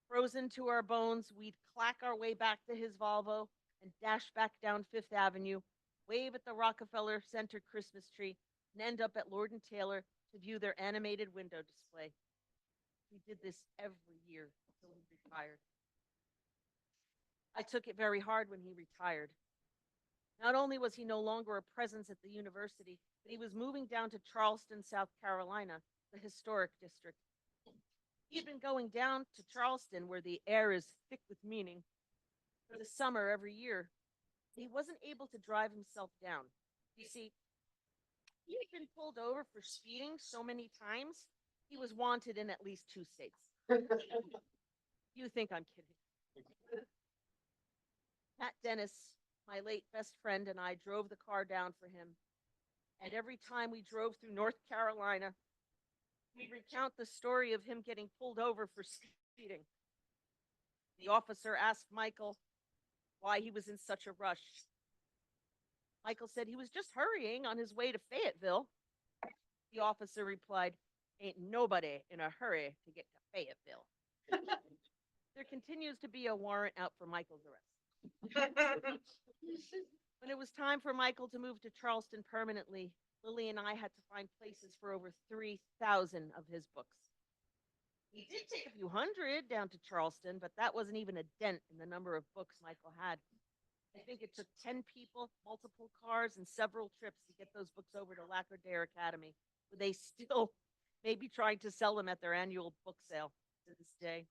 Frozen to our bones, we'd clack our way back to his Volvo and dash back down Fifth Avenue, wave at the Rockefeller Center Christmas tree, and end up at Lord & Taylor to view their animated window display. We did this every year until he retired. I took it very hard when he retired. Not only was he no longer a presence at the university, but he was moving down to Charleston, South Carolina, the historic district. He had been going down to Charleston, where the air is thick with meaning, for the summer every year. He wasn't able to drive himself down. You see, he had been pulled over for speeding so many times, he was wanted in at least 2 states. You think I'm kidding. Pat Dennis, my late best friend, and I drove the car down for him. And every time we drove through North Carolina, we'd recount the story of him getting pulled over for speeding. The officer asked Michael why he was in such a rush. Michael said he was just hurrying on his way to Fayetteville. The officer replied, "Ain't nobody in a hurry to get to Fayetteville." There continues to be a warrant out for Michael's arrest. When it was time for Michael to move to Charleston permanently, Lily and I had to find places for over 3,000 of his books. We did take a few hundred down to Charleston, but that wasn't even a dent in the number of books Michael had. I think it took 10 people, multiple cars, and several trips to get those books over to Lackadair Academy, where they still may be trying to sell them at their annual book sale to this day.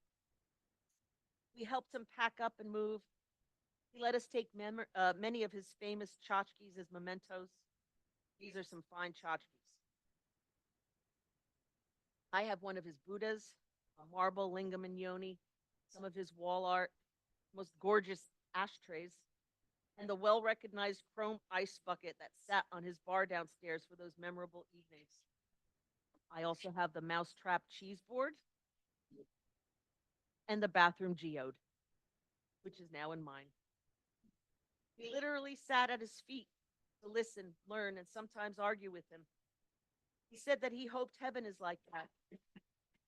We helped him pack up and move. He let us take many of his famous tchotchkes as mementos. These are some fine tchotchkes. I have one of his Buddhas, a marble lingam and yoni, some of his wall art, most gorgeous ashtrays, and the well-recognized chrome ice bucket that sat on his bar downstairs for those memorable evenings. I also have the mousetrap cheese board and the bathroom geode, which is now in mine. We literally sat at his feet to listen, learn, and sometimes argue with him. He said that he hoped heaven is like that.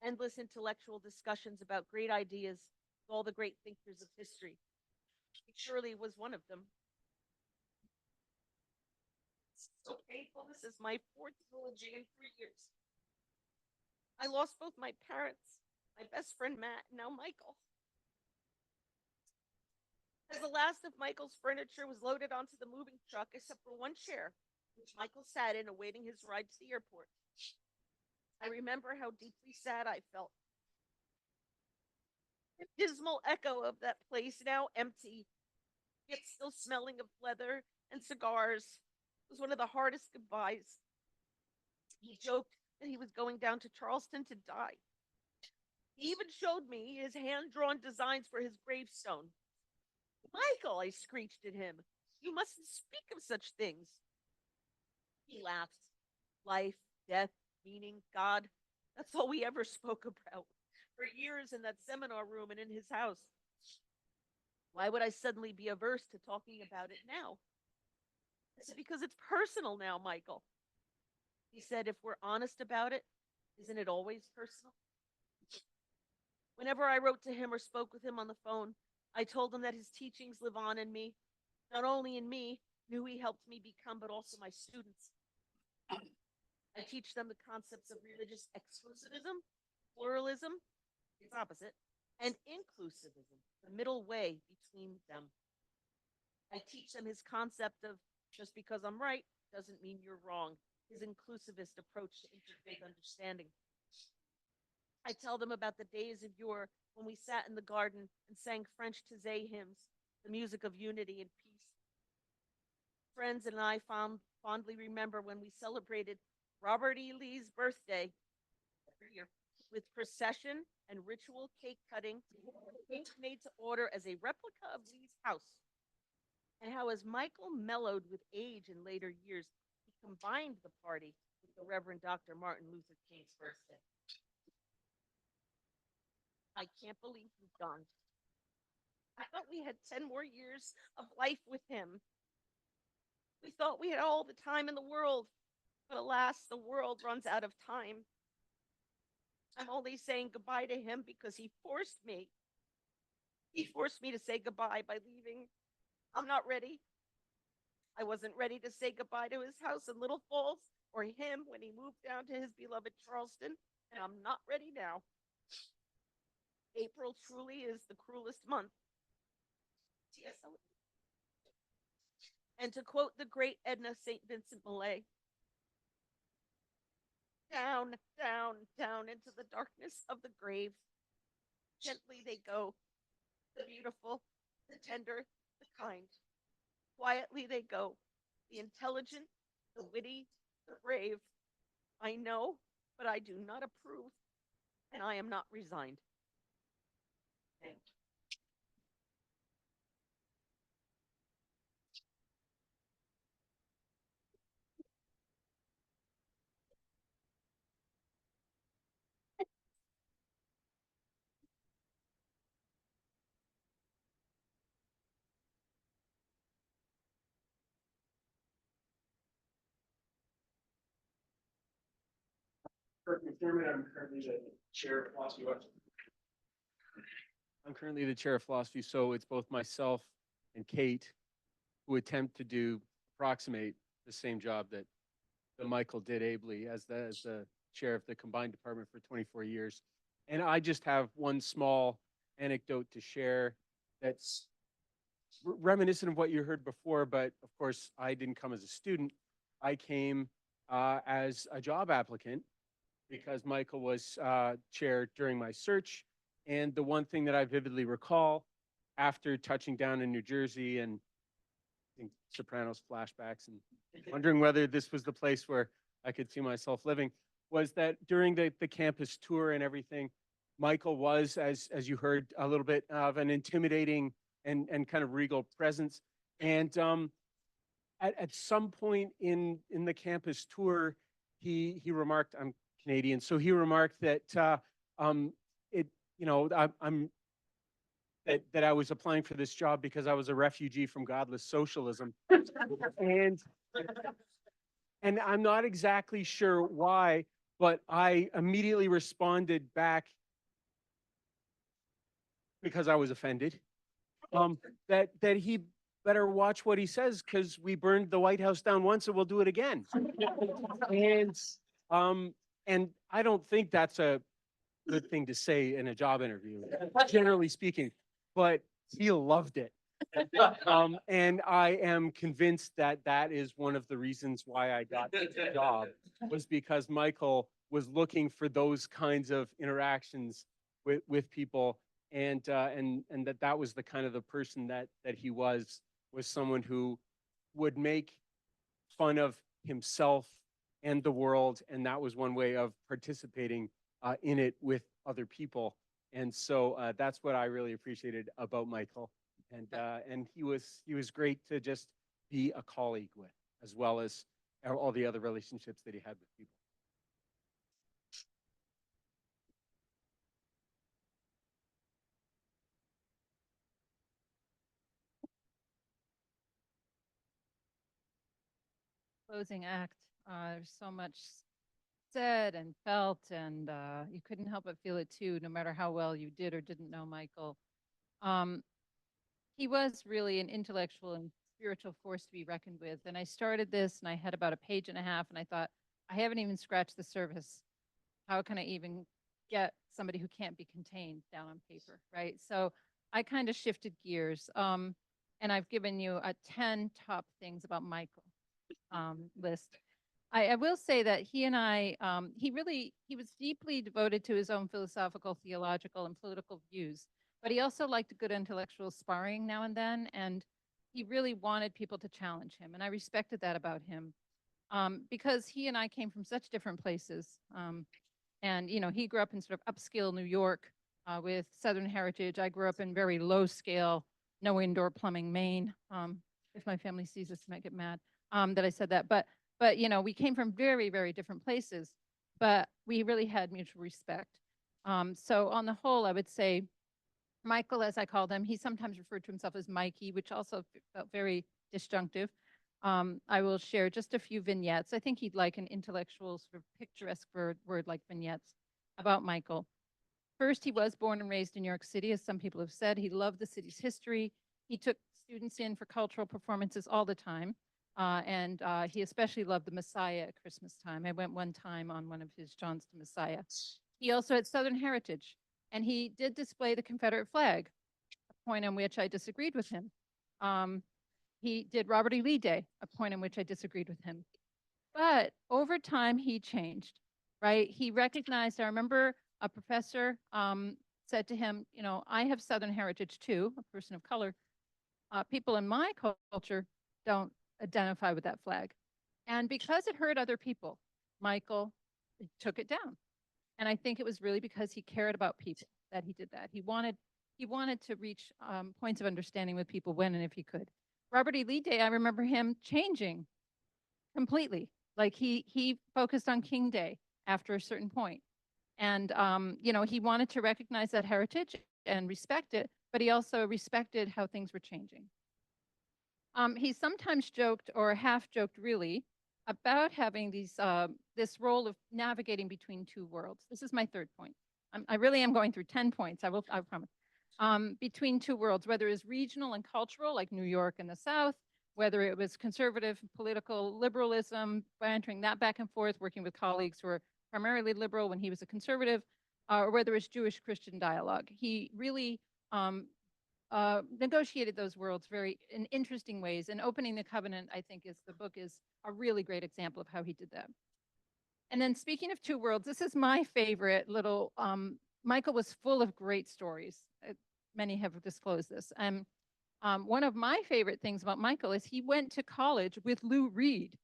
Endless intellectual discussions about great ideas with all the great thinkers of history. He surely was one of them. It's so painful. This is my 4th eulogy in 3 years. I lost both my parents, my best friend Matt, and now Michael. As the last of Michael's furniture was loaded onto the moving truck, except for one chair, which Michael sat in awaiting his ride to the airport, I remember how deeply sad I felt. The dismal echo of that place, now empty, yet still smelling of leather and cigars, was one of the hardest goodbyes. He joked that he was going down to Charleston to die. He even showed me his hand-drawn designs for his gravestone. "Michael," I screeched at him, "you mustn't speak of such things." He laughed. Life, death, meaning, God, that's all we ever spoke about for years in that seminar room and in his house. Why would I suddenly be averse to talking about it now? I said, because it's personal now, Michael. He said, if we're honest about it, isn't it always personal? Whenever I wrote to him or spoke with him on the phone, I told him that his teachings live on in me, not only in me, who he helped me become, but also my students. I teach them the concepts of religious exclusivism, pluralism, its opposite, and inclusivism, the middle way between them. I teach them his concept of just because I'm right doesn't mean you're wrong, his inclusivist approach to interfaith understanding. I tell them about the days of yore when we sat in the garden and sang French Taizé hymns, the music of unity and peace. Friends and I fondly remember when we celebrated Robert E. Lee's birthday every year with procession and ritual cake cutting, cake made to order as a replica of Lee's house. And how, as Michael mellowed with age in later years, he combined the party with the Reverend Dr. Martin Luther King's birthday. I can't believe he's gone. I thought we had 10 more years of life with him. We thought we had all the time in the world, but alas, the world runs out of time. I'm only saying goodbye to him because he forced me. He forced me to say goodbye by leaving. I'm not ready. I wasn't ready to say goodbye to his house in Little Falls or him when he moved down to his beloved Charleston, and I'm not ready now. April truly is the cruelest month. And to quote the great Edna St. Vincent Millay, down, down, down into the darkness of the grave. Gently they go, the beautiful, the tender, the kind. Quietly they go, the intelligent, the witty, the brave. I know, but I do not approve, and I am not resigned. Thank you. I'm currently the chair of philosophy. I'm currently the chair of philosophy, so it's both myself and Kate who attempt to approximate the same job that Michael did ably as the chair of the combined department for 24 years. And I just have one small anecdote to share that's reminiscent of what you heard before, but of course I didn't come as a student. I came as a job applicant because Michael was chair during my search. And the one thing that I vividly recall after touching down in New Jersey and I think Sopranos flashbacks and wondering whether this was the place where I could see myself living was that during the campus tour and everything, Michael was, as you heard, a little bit of an intimidating and kind of regal presence. And at some point in the campus tour, he remarked, I'm Canadian, so he remarked that that I was applying for this job because I was a refugee from godless socialism, and I'm not exactly sure why, but I immediately responded back because I was offended. That he better watch what he says because we burned the White House down once and we'll do it again. And I don't think that's a good thing to say in a job interview, generally speaking, but he loved it. And I am convinced that that is one of the reasons why I got the job, was because Michael was looking for those kinds of interactions with people, and that was the kind of the person that he was someone who would make fun of himself and the world, and that was one way of participating in it with other people. And so that's what I really appreciated about Michael, and he was great to just be a colleague with, as well as all the other relationships that he had with people. closing act. There's so much said and felt, and you couldn't help but feel it too, no matter how well you did or didn't know Michael. He was really an intellectual and spiritual force to be reckoned with. And I started this, and I had about a page and a half, and I thought, I haven't even scratched the surface. How can I even get somebody who can't be contained down on paper, right? So I kind of shifted gears. And I've given you a 10 top things about Michael list. I will say that he and I, he was deeply devoted to his own philosophical, theological, and political views, but he also liked a good intellectual sparring now and then, and he really wanted people to challenge him, and I respected that about him, because he and I came from such different places, and he grew up in sort of upscale New York with Southern heritage. I grew up in very low scale, no indoor plumbing, Maine. If my family sees this, they might get mad that I said that, but we came from very, very different places, but we really had mutual respect. So on the whole, I would say Michael, as I called him, he sometimes referred to himself as Mikey, which also felt very disjunctive. I will share just a few vignettes. I think he'd like an intellectual sort of picturesque word like vignettes about Michael. First, he was born and raised in New York City, as some people have said. He loved the city's history. He took students in for cultural performances all the time. And he especially loved the Messiah at Christmas time. I went one time on one of his Johns to Messiah. He also had Southern heritage, and he did display the Confederate flag, a point on which I disagreed with him. He did Robert E. Lee Day, a point on which I disagreed with him. But over time, he changed, right? He recognized, I remember a professor said to him, I have Southern heritage too, a person of color. People in my culture don't identify with that flag. And because it hurt other people, Michael took it down. And I think it was really because he cared about people that he did that. He wanted to reach points of understanding with people when and if he could. Robert E. Lee Day, I remember him changing completely. Like he focused on King Day after a certain point. And, he wanted to recognize that heritage and respect it, but he also respected how things were changing. He sometimes joked, or half joked really, about having this role of navigating between two worlds. This is my third point. I really am going through 10 points, I promise. Between two worlds, whether it's regional and cultural, like New York and the South, whether it was conservative political liberalism, bantering that back and forth, working with colleagues who were primarily liberal when he was a conservative, or whether it's Jewish-Christian dialogue. He really negotiated those worlds in interesting ways, and Opening the Covenant, I think, the book is a really great example of how he did that. And then speaking of two worlds, this is my favorite little, Michael was full of great stories. Many have disclosed this. One of my favorite things about Michael is he went to college with Lou Reed,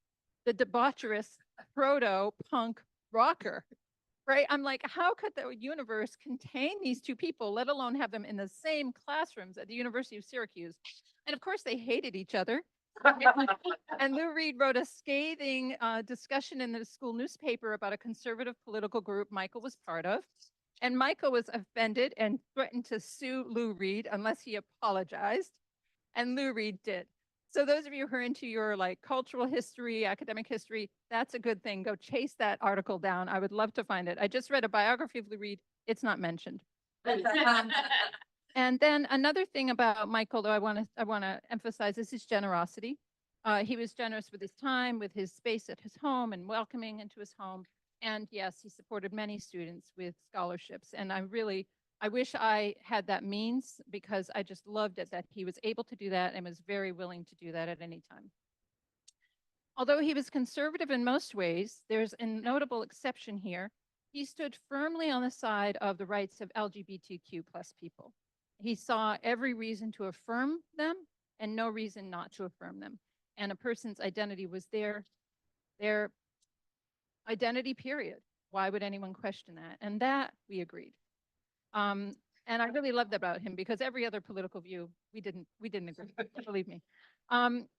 the debaucherous proto-punk rocker, right? I'm like, how could the universe contain these two people, let alone have them in the same classrooms at the University of Syracuse? And of course, they hated each other. And Lou Reed wrote a scathing discussion in the school newspaper about a conservative political group Michael was part of. And Michael was offended and threatened to sue Lou Reed unless he apologized. And Lou Reed did. So those of you who are into your cultural history, academic history, that's a good thing. Go chase that article down. I would love to find it. I just read a biography of Lou Reed. It's not mentioned. And then another thing about Michael, though, I want to emphasize, is his generosity. He was generous with his time, with his space at his home, and welcoming into his home. And yes, he supported many students with scholarships. And I wish I had that means, because I just loved it that he was able to do that and was very willing to do that at any time. Although he was conservative in most ways, there's a notable exception here. He stood firmly on the side of the rights of LGBTQ+ people. He saw every reason to affirm them and no reason not to affirm them. And a person's identity was their identity, period. Why would anyone question that? And that we agreed. And I really loved that about him, because every other political view, we didn't agree, believe me.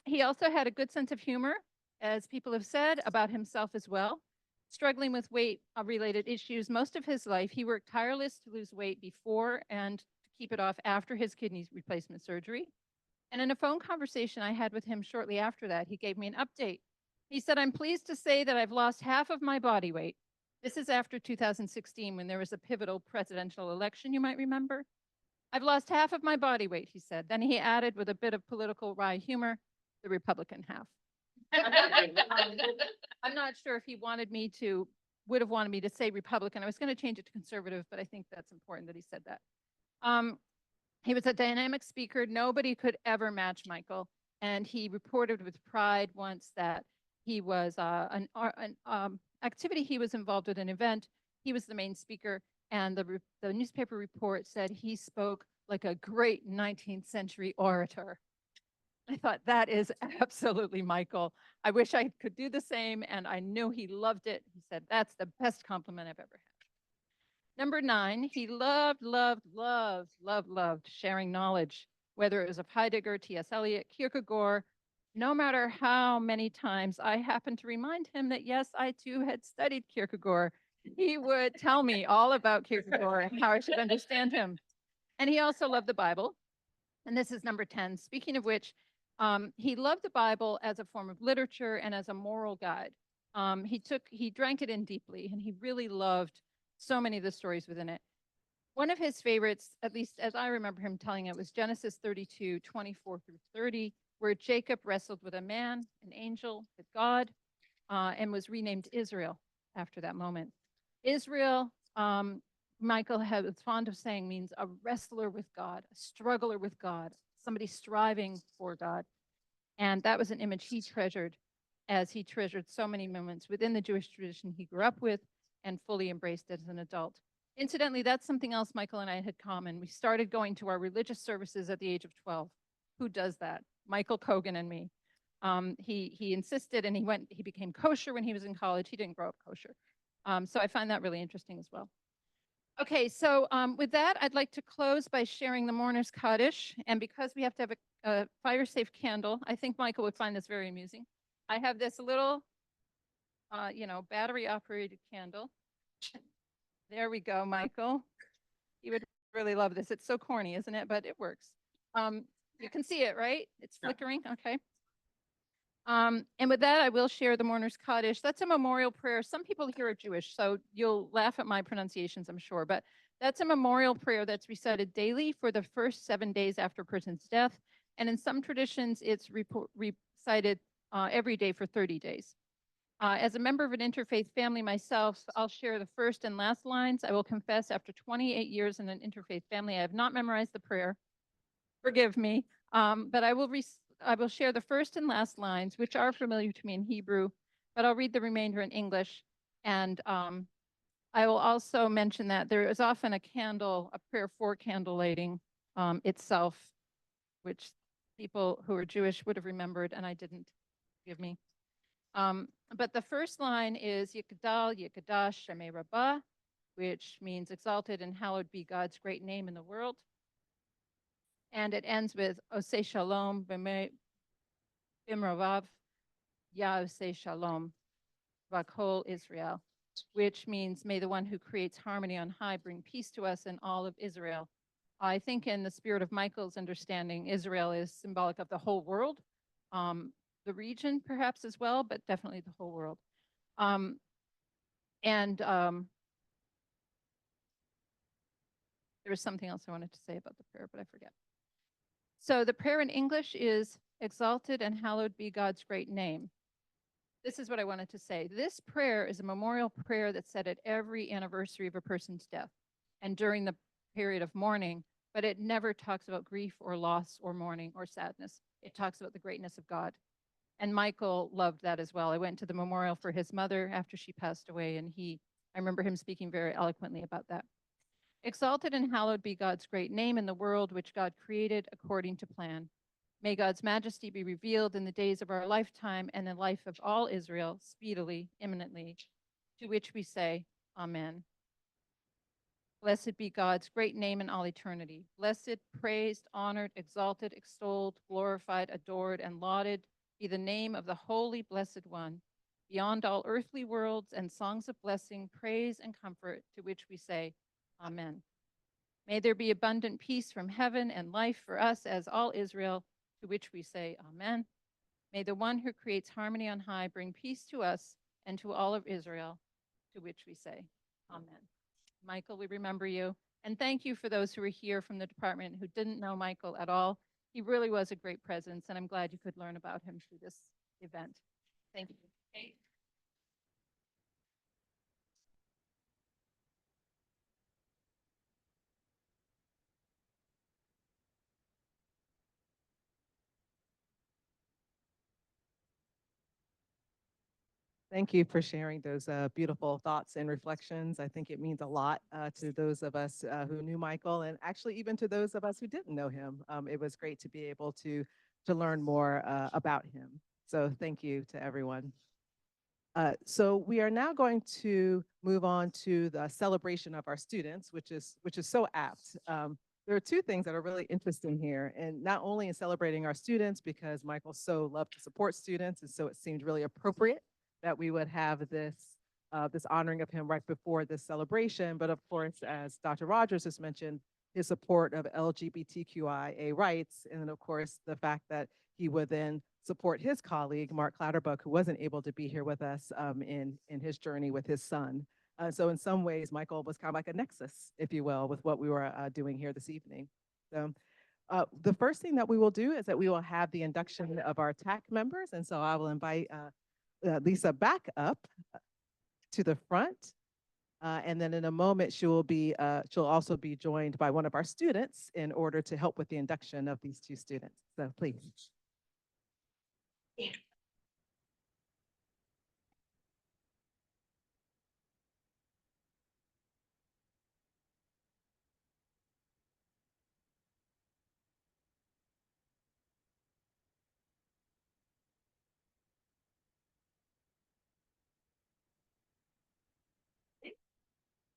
He also had a good sense of humor, as people have said about himself as well. Struggling with weight-related issues most of his life, he worked tireless to lose weight before and to keep it off after his kidney replacement surgery. And in a phone conversation I had with him shortly after that, he gave me an update He said, I'm pleased to say that I've lost half of my body weight. This is after 2016 when there was a pivotal presidential election, you might remember. I've lost half of my body weight, he said. Then he added with a bit of political wry humor, the Republican half. I'm not sure if he would have wanted me to say Republican. I was going to change it to conservative, but I think that's important that he said that. He was a dynamic speaker. Nobody could ever match Michael. And he reported with pride once that he was an activity he was involved with, an event. He was the main speaker. And the newspaper report said he spoke like a great 19th century orator. I thought that is absolutely Michael. I wish I could do the same. And I knew he loved it. He said, that's the best compliment I've ever had. Number 9, he loved sharing knowledge, whether it was of Heidegger, T.S. Eliot, Kierkegaard. No matter how many times I happened to remind him that, yes, I too had studied Kierkegaard, he would tell me all about Kierkegaard and how I should understand him. And he also loved the Bible. And this is number 10. Speaking of which, he loved the Bible as a form of literature and as a moral guide. He drank it in deeply, and he really loved so many of the stories within it. One of his favorites, at least as I remember him telling it, was Genesis 32, 24 through 30, where Jacob wrestled with a man, an angel, with God, and was renamed Israel after that moment. Israel, Michael was fond of saying, means a wrestler with God, a struggler with God, somebody striving for God. And that was an image he treasured, as he treasured so many moments within the Jewish tradition he grew up with and fully embraced as an adult. Incidentally, that's something else Michael and I had common. We started going to our religious services at the age of 12. Who does that? Michael, Kogan, and me. He insisted, and he became kosher when he was in college. He didn't grow up kosher. So I find that really interesting as well. Okay, so with that, I'd like to close by sharing the Mourner's Kaddish. And because we have to have a fire-safe candle, I think Michael would find this very amusing. I have this little, battery-operated candle. There we go, Michael. You would really love this. It's so corny, isn't it? But it works. You can see it, right? It's flickering. Okay. And with that, I will share the Mourner's Kaddish. That's a memorial prayer. Some people here are Jewish, so you'll laugh at my pronunciations, I'm sure. But that's a memorial prayer that's recited daily for the first 7 days after a person's death. And in some traditions, it's recited every day for 30 days. As a member of an interfaith family myself, I'll share the first and last lines. I will confess, after 28 years in an interfaith family, I have not memorized the prayer. Forgive me. But I will share the first and last lines, which are familiar to me in Hebrew, but I'll read the remainder in English. And I will also mention that there is often a prayer for candle lighting itself, which people who are Jewish would have remembered, and I didn't. Forgive me. But the first line is Yikdal Yikdash Shemei Rabbah, which means exalted and hallowed be God's great name in the world. And it ends with Oseh Shalom Bimrovav Ya Oseh Shalom Vakol Israel, which means may the one who creates harmony on high bring peace to us and all of Israel. I think in the spirit of Michael's understanding, Israel is symbolic of the whole world. The region perhaps as well, but definitely the whole world. There was something else I wanted to say about the prayer, but I forget. So the prayer in English is, exalted and hallowed be God's great name. This is what I wanted to say. This prayer is a memorial prayer that's said at every anniversary of a person's death and during the period of mourning, but it never talks about grief or loss or mourning or sadness. It talks about the greatness of God. And Michael loved that as well. I went to the memorial for his mother after she passed away, and I remember him speaking very eloquently about that. Exalted and hallowed be God's great name in the world which God created according to plan. May God's majesty be revealed in the days of our lifetime and the life of all Israel speedily, imminently, to which we say, Amen. Blessed be God's great name in all eternity. Blessed, praised, honored, exalted, extolled, glorified, adored, and lauded be the name of the holy, blessed one, beyond all earthly worlds and songs of blessing, praise, and comfort, to which we say, Amen. May there be abundant peace from heaven and life for us as all Israel, to which we say, Amen. May the one who creates harmony on high bring peace to us and to all of Israel, to which we say, Amen. Michael, we remember you. And thank you for those who were here from the department who didn't know Michael at all. He really was a great presence, and I'm glad you could learn about him through this event. Thank you. Kate? Thank you for sharing those beautiful thoughts and reflections. I think it means a lot to those of us who knew Michael, and actually even to those of us who didn't know him. It was great to be able to learn more about him. So thank you to everyone. So we are now going to move on to the celebration of our students, which is so apt. There are two things that are really interesting here, and not only in celebrating our students, because Michael so loved to support students, and so it seemed really appropriate that we would have this this honoring of him right before this celebration. But of course, as Dr. Rogers has mentioned, his support of LGBTQIA rights, and then of course the fact that he would then support his colleague Mark Clatterbuck, who wasn't able to be here with us in his journey with his son. So in some ways, Michael was kind of like a nexus, if you will, with what we were doing here this evening. So the first thing that we will do is that we will have the induction of our TAC members. And so I will invite Lisa back up to the front. And then in a moment, she'll also be joined by one of our students in order to help with the induction of these two students. So please.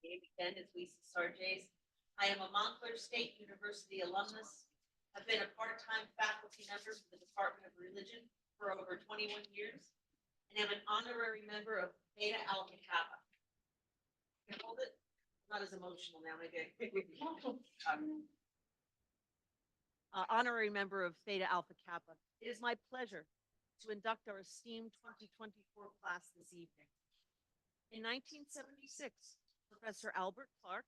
Name again is Lisa Sarges. I am a Montclair State University alumnus. I've been a part-time faculty member for the Department of Religion for over 21 years, and am an honorary member of Beta Alpha Kappa. Can I hold it? Not as emotional now, maybe. Honorary member of Theta Alpha Kappa. It is my pleasure to induct our esteemed 2024 class this evening. In 1976, Professor Albert Clark,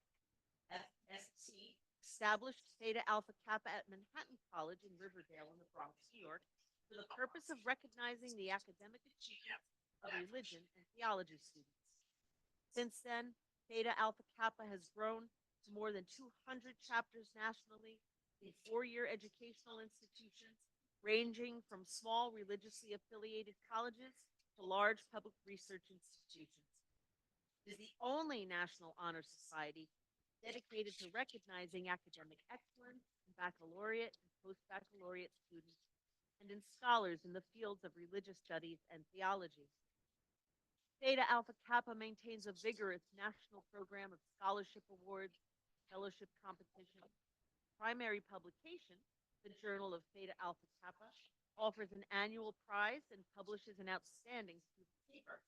FSC, established Theta Alpha Kappa at Manhattan College in Riverdale in the Bronx, New York, for the purpose of recognizing the academic achievements of religion and theology students. Since then, Theta Alpha Kappa has grown to more than 200 chapters nationally in four-year educational institutions, ranging from small religiously affiliated colleges to large public research institutions. It is the only National Honor Society dedicated to recognizing academic excellence in baccalaureate and post-baccalaureate students and in scholars in the fields of religious studies and theology. Theta Alpha Kappa maintains a vigorous national program of scholarship awards, fellowship competitions. Primary publication, the Journal of Theta Alpha Kappa, offers an annual prize and publishes an outstanding student paper.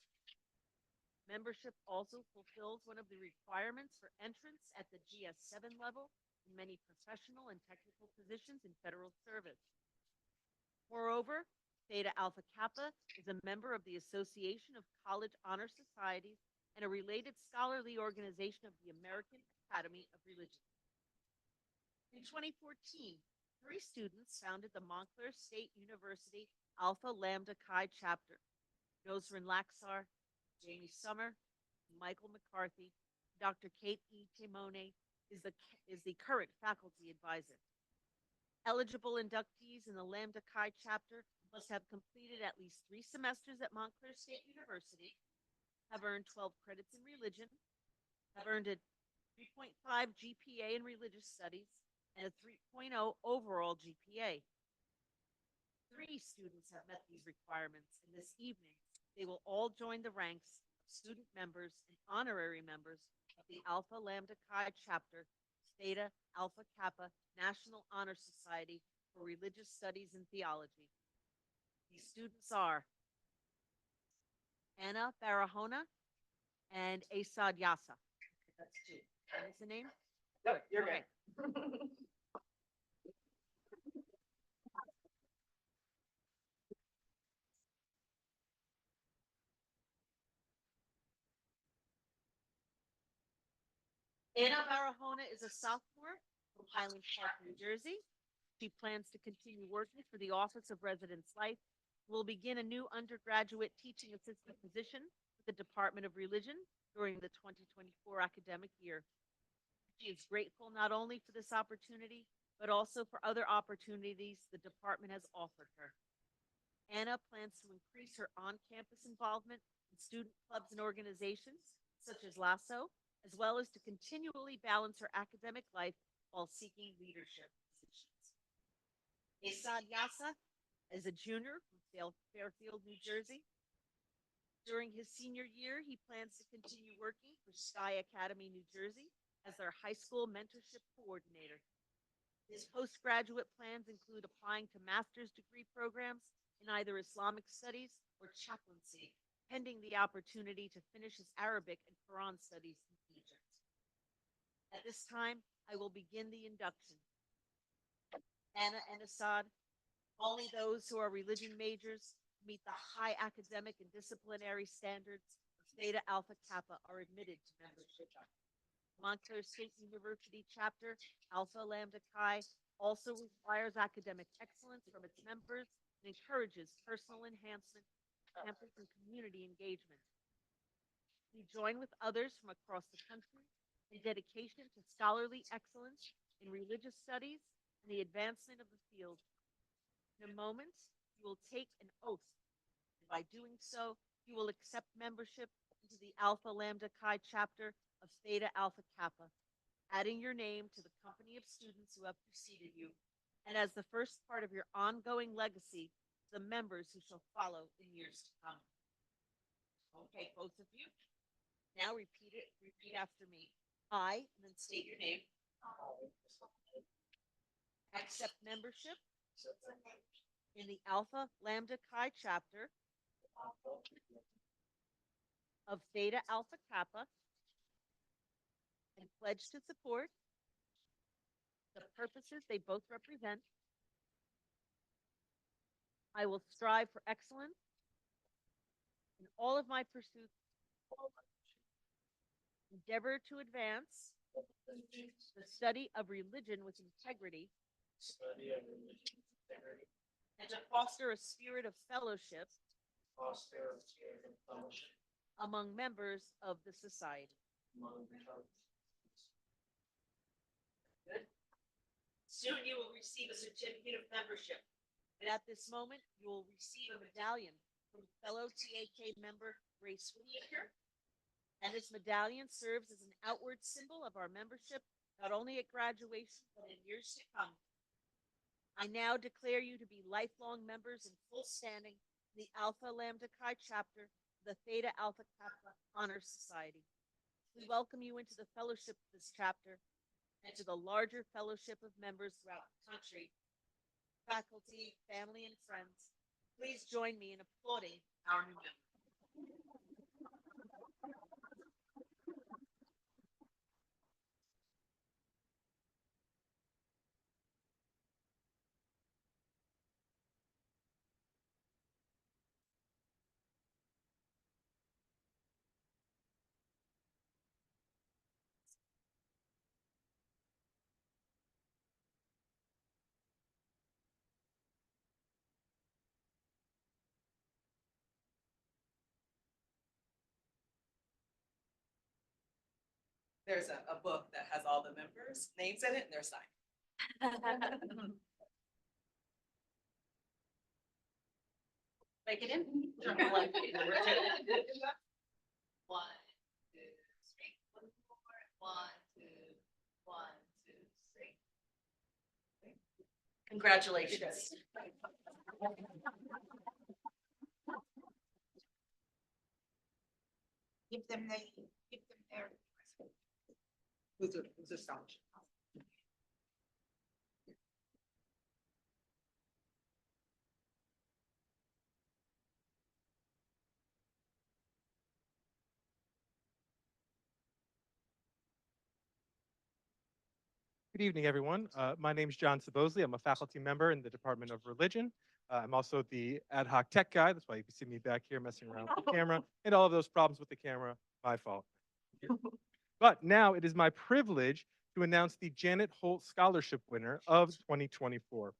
Membership also fulfills one of the requirements for entrance at the GS7 level in many professional and technical positions in federal service. Moreover, Theta Alpha Kappa is a member of the Association of College Honor Societies and a related scholarly organization of the American Academy of Religion. In 2014, 3 students founded the Montclair State University Alpha Lambda Chi chapter. Nosrin Laxar, Jamie Summer, Michael McCarthy, Dr. Kate E. Temoney is the current faculty advisor. Eligible inductees in the Lambda Chi chapter must have completed at least 3 semesters at Montclair State University, have earned 12 credits in religion, have earned a 3.5 GPA in religious studies, and a 3.0 overall GPA. 3 students have met these requirements, and this evening they will all join the ranks of student members and honorary members of the Alpha Lambda Chi chapter, Theta Alpha Kappa National Honor Society for Religious Studies and Theology. These students are Anna Barahona and Asad Yasa. That's 2. Is the name? No, you're Okay. good. Anna Barahona is a sophomore from Highland Park, New Jersey. She plans to continue working for the Office of Residence Life. Will begin a new undergraduate teaching assistant position with the Department of Religion during the 2024 academic year. She is grateful not only for this opportunity, but also for other opportunities the department has offered her. Anna plans to increase her on-campus involvement in student clubs and organizations, such as LASSO, as well as to continually balance her academic life while seeking leadership positions. Esad Yassa is a junior from Fairfield, New Jersey. During his senior year, he plans to continue working for Sky Academy, New Jersey, as their high school mentorship coordinator. His postgraduate plans include applying to master's degree programs in either Islamic studies or chaplaincy, pending the opportunity to finish his Arabic and Quran studies in Egypt. At this time, I will begin the induction. Anna and Assad, only those who are religion majors meet the high academic and disciplinary standards of Theta Alpha Kappa are admitted to membership. Montclair State University chapter Alpha Lambda Chi also requires academic excellence from its members and encourages personal enhancement, campus and community engagement. We join with others from across the country in dedication to scholarly excellence in religious studies and the advancement of the field. In a moment, you will take an oath, and by doing so, you will accept membership into the Alpha Lambda Chi chapter of Theta Alpha Kappa, adding your name to the company of students who have preceded you, and as the first part of your ongoing legacy, the members who shall follow in years to come. Okay, both of you. Now repeat after me. I, and then state your name. Accept membership in the Alpha Lambda Chi chapter of Theta Alpha Kappa and pledge to support the purposes they both represent. I will strive for excellence in all of my pursuits, endeavor to advance the study of religion with integrity, and to foster a spirit of fellowship among members of the society. Good. Soon you will receive a certificate of membership, and at this moment you will receive a medallion from fellow TAK member Grace Whitaker. And this medallion serves as an outward symbol of our membership, not only at graduation, but in years to come. I now declare you to be lifelong members in full standing in the Alpha Lambda Chi chapter of the Theta Alpha Kappa Honor Society. We welcome you into the fellowship of this chapter and to the larger fellowship of members throughout the country. Faculty, family, and friends, please join me in applauding our new member. There's a book that has all the members' names in it and their sign. Make it in. One, two, three. 1, 2, 3. Congratulations. Give them their. Who's a scholarship? Good evening, everyone. My name is John Sabosley. I'm a faculty member in the Department of Religion. I'm also the ad hoc tech guy. That's why you can see me back here messing around with the camera and all of those problems with the camera. My fault. But now it is my privilege to announce the Janet Holt Scholarship winner of 2024.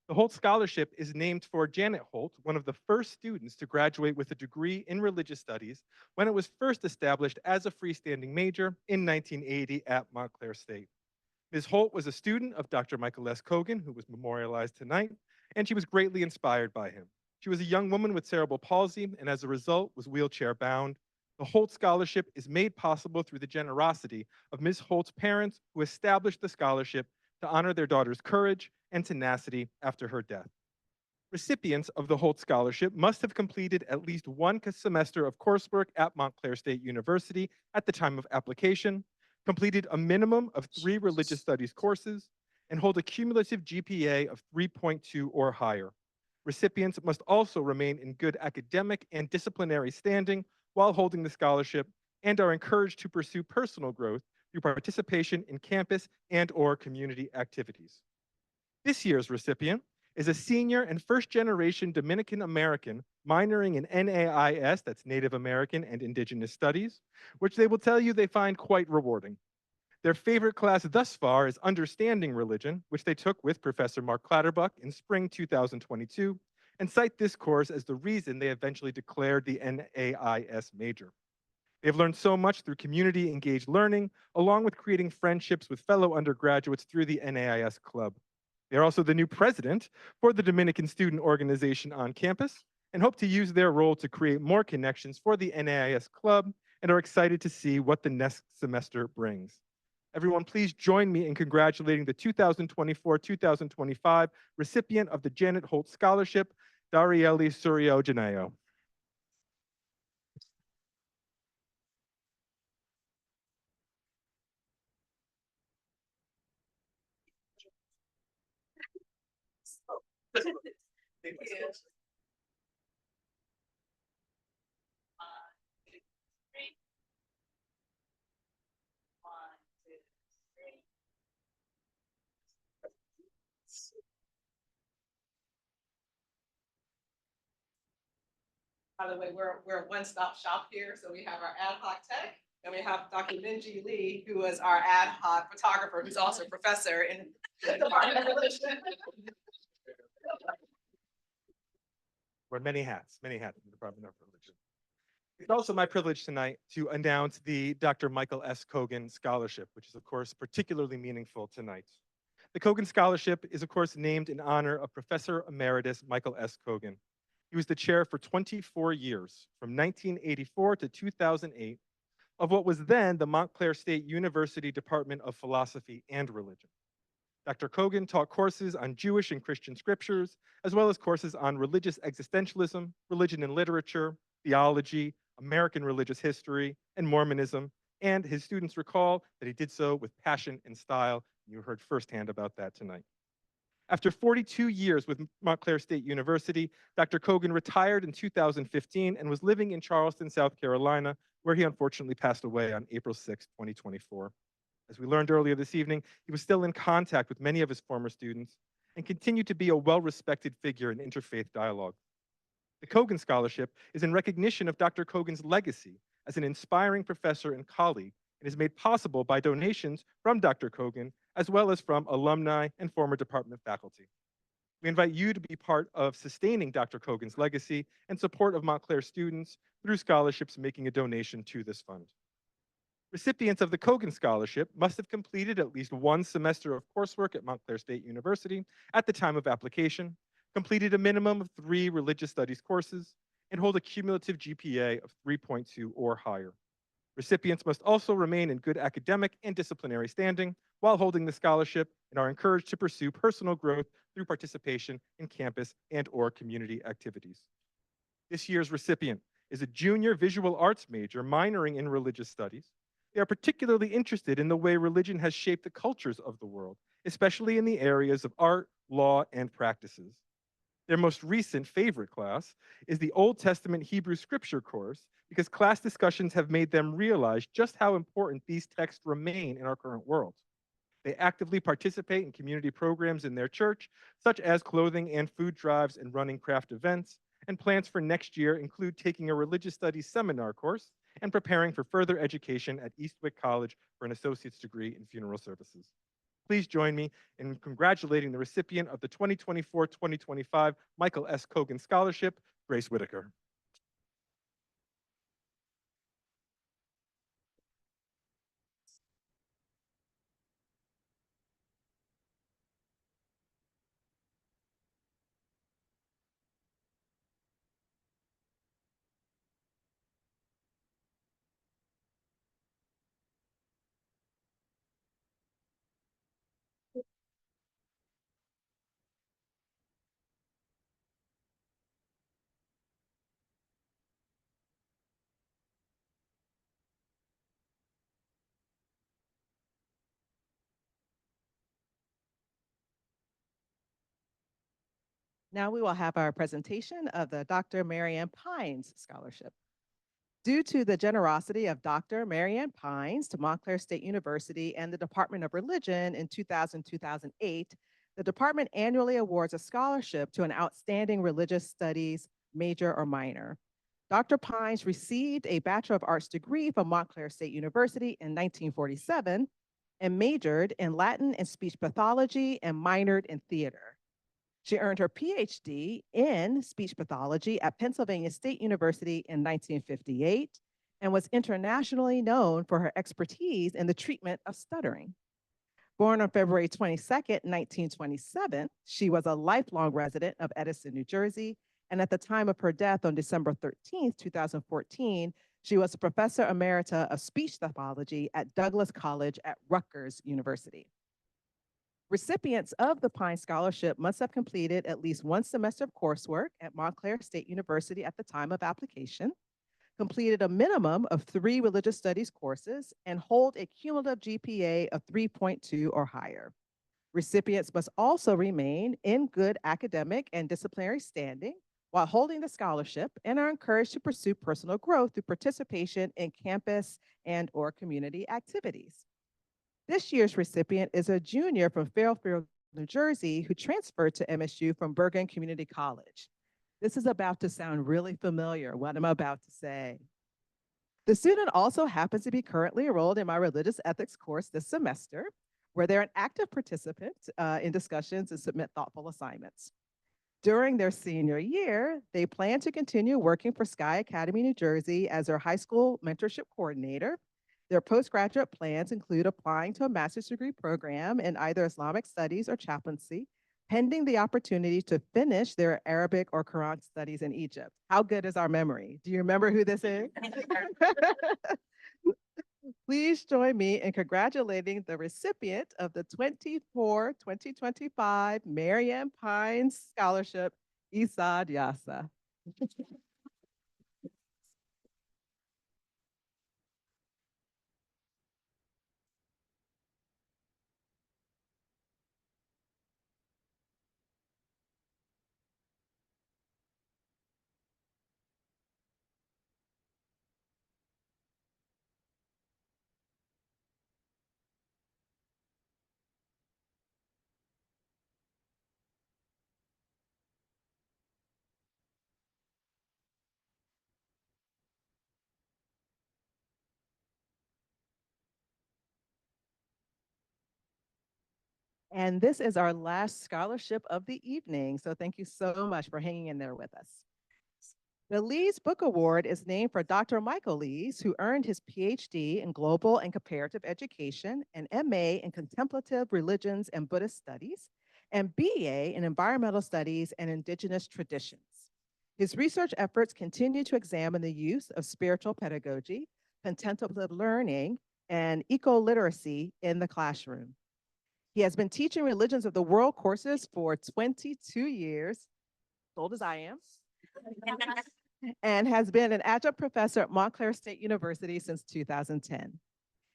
The Holt Scholarship is named for Janet Holt, one of the first students to graduate with a degree in religious studies when it was first established as a freestanding major in 1980 at Montclair State. Ms. Holt was a student of Dr. Michael S. Kogan, who was memorialized tonight, and she was greatly inspired by him. She was a young woman with cerebral palsy and as a result was wheelchair bound. The Holt Scholarship is made possible through the generosity of Ms. Holt's parents who established the scholarship to honor their daughter's courage and tenacity after her death. Recipients of the Holt Scholarship must have completed at least one semester of coursework at Montclair State University at the time of application, completed a minimum of 3 religious studies courses, and hold a cumulative GPA of 3.2 or higher. Recipients must also remain in good academic and disciplinary standing while holding the scholarship and are encouraged to pursue personal growth through participation in campus and/or community activities. This year's recipient is a senior and first-generation Dominican American minoring in NAIS, that's Native American and Indigenous Studies, which they will tell you they find quite rewarding. Their favorite class thus far is Understanding Religion, which they took with Professor Mark Clatterbuck in spring 2022, and cite this course as the reason they eventually declared the NAIS major. They've learned so much through community-engaged learning, along with creating friendships with fellow undergraduates through the NAIS Club. They're also the new president for the Dominican Student Organization on campus and hope to use their role to create more connections for the NAIS Club and are excited to see what the next semester brings. Everyone, please join me in congratulating the 2024-2025 recipient of the Janet Holt Scholarship, Darieli Surio Janeo. By the way, we're a one-stop shop here. So we have our ad hoc tech and we have Dr. Minji Lee, who is our ad hoc photographer, who's also a professor in the Department of Religion. Wear many hats in the Department of Religion. It's also my privilege tonight to announce the Dr. Michael S. Kogan Scholarship, which is, of course, particularly meaningful tonight. The Kogan Scholarship is, of course, named in honor of Professor Emeritus Michael S. Kogan. He was the chair for 24 years, from 1984 to 2008, of what was then the Montclair State University Department of Philosophy and Religion. Dr. Kogan taught courses on Jewish and Christian scriptures, as well as courses on religious existentialism, religion and literature, theology, American religious history, and Mormonism. And his students recall that he did so with passion and style. You heard firsthand about that tonight. After 42 years with Montclair State University, Dr. Kogan retired in 2015 and was living in Charleston, South Carolina, where he unfortunately passed away on April 6, 2024. As we learned earlier this evening, he was still in contact with many of his former students and continued to be a well-respected figure in interfaith dialogue. The Kogan Scholarship is in recognition of Dr. Kogan's legacy as an inspiring professor and colleague and is made possible by donations from Dr. Kogan as well as from alumni and former department faculty. We invite you to be part of sustaining Dr. Kogan's legacy and support of Montclair students through scholarships making a donation to this fund. Recipients of the Kogan Scholarship must have completed at least one semester of coursework at Montclair State University at the time of application, completed a minimum of 3 religious studies courses, and hold a cumulative GPA of 3.2 or higher. Recipients must also remain in good academic and disciplinary standing while holding the scholarship and are encouraged to pursue personal growth through participation in campus and/or community activities. This year's recipient is a junior visual arts major minoring in religious studies. They are particularly interested in the way religion has shaped the cultures of the world, especially in the areas of art, law, and practices. Their most recent favorite class is the Old Testament Hebrew Scripture course because class discussions have made them realize just how important these texts remain in our current world. They actively participate in community programs in their church, such as clothing and food drives and running craft events, and plans for next year include taking a religious studies seminar course and preparing for further education at Eastwick College for an associate's degree in funeral services. Please join me in congratulating the recipient of the 2024-2025 Michael S. Kogan Scholarship, Grace Whitaker. Now we will have our presentation of the Dr. Marianne Pines Scholarship. Due to the generosity of Dr. Marianne Pines to Montclair State University and the Department of Religion in 2000-2008, the department annually awards a scholarship to an outstanding religious studies major or minor. Dr. Pines received a Bachelor of Arts degree from Montclair State University in 1947 and majored in Latin and speech pathology and minored in theater. She earned her PhD in speech pathology at Pennsylvania State University in 1958 and was internationally known for her expertise in the treatment of stuttering. Born on February 22nd, 1927, she was a lifelong resident of Edison, New Jersey, and at the time of her death on December 13th, 2014, she was a professor emerita of speech pathology at Douglas College at Rutgers University. Recipients of the Pine Scholarship must have completed at least one semester of coursework at Montclair State University at the time of application, completed a minimum of 3 religious studies courses, and hold a cumulative GPA of 3.2 or higher. Recipients must also remain in good academic and disciplinary standing while holding the scholarship and are encouraged to pursue personal growth through participation in campus and/or community activities. This year's recipient is a junior from Fairfield, New Jersey, who transferred to MSU from Bergen Community College. This is about to sound really familiar, what I'm about to say. The student also happens to be currently enrolled in my religious ethics course this semester, where they're an active participant in discussions and submit thoughtful assignments. During their senior year, they plan to continue working for Sky Academy, New Jersey as their high school mentorship coordinator. Their postgraduate plans include applying to a master's degree program in either Islamic studies or chaplaincy, pending the opportunity to finish their Arabic or Quran studies in Egypt. How good is our memory? Do you remember who this is? Please join me in congratulating the recipient of the 2024-2025 Marianne Pines Scholarship, Isad Yasa. And this is our last scholarship of the evening. So thank you so much for hanging in there with us. The Lees Book Award is named for Dr. Michael Lees, who earned his PhD in Global and Comparative Education and MA in Contemplative Religions and Buddhist Studies, and BA in Environmental Studies and Indigenous Traditions. His research efforts continue to examine the use of spiritual pedagogy, contemplative learning, and eco-literacy in the classroom. He has been teaching Religions of the World courses for 22 years, as old as I am, and has been an adjunct professor at Montclair State University since 2010.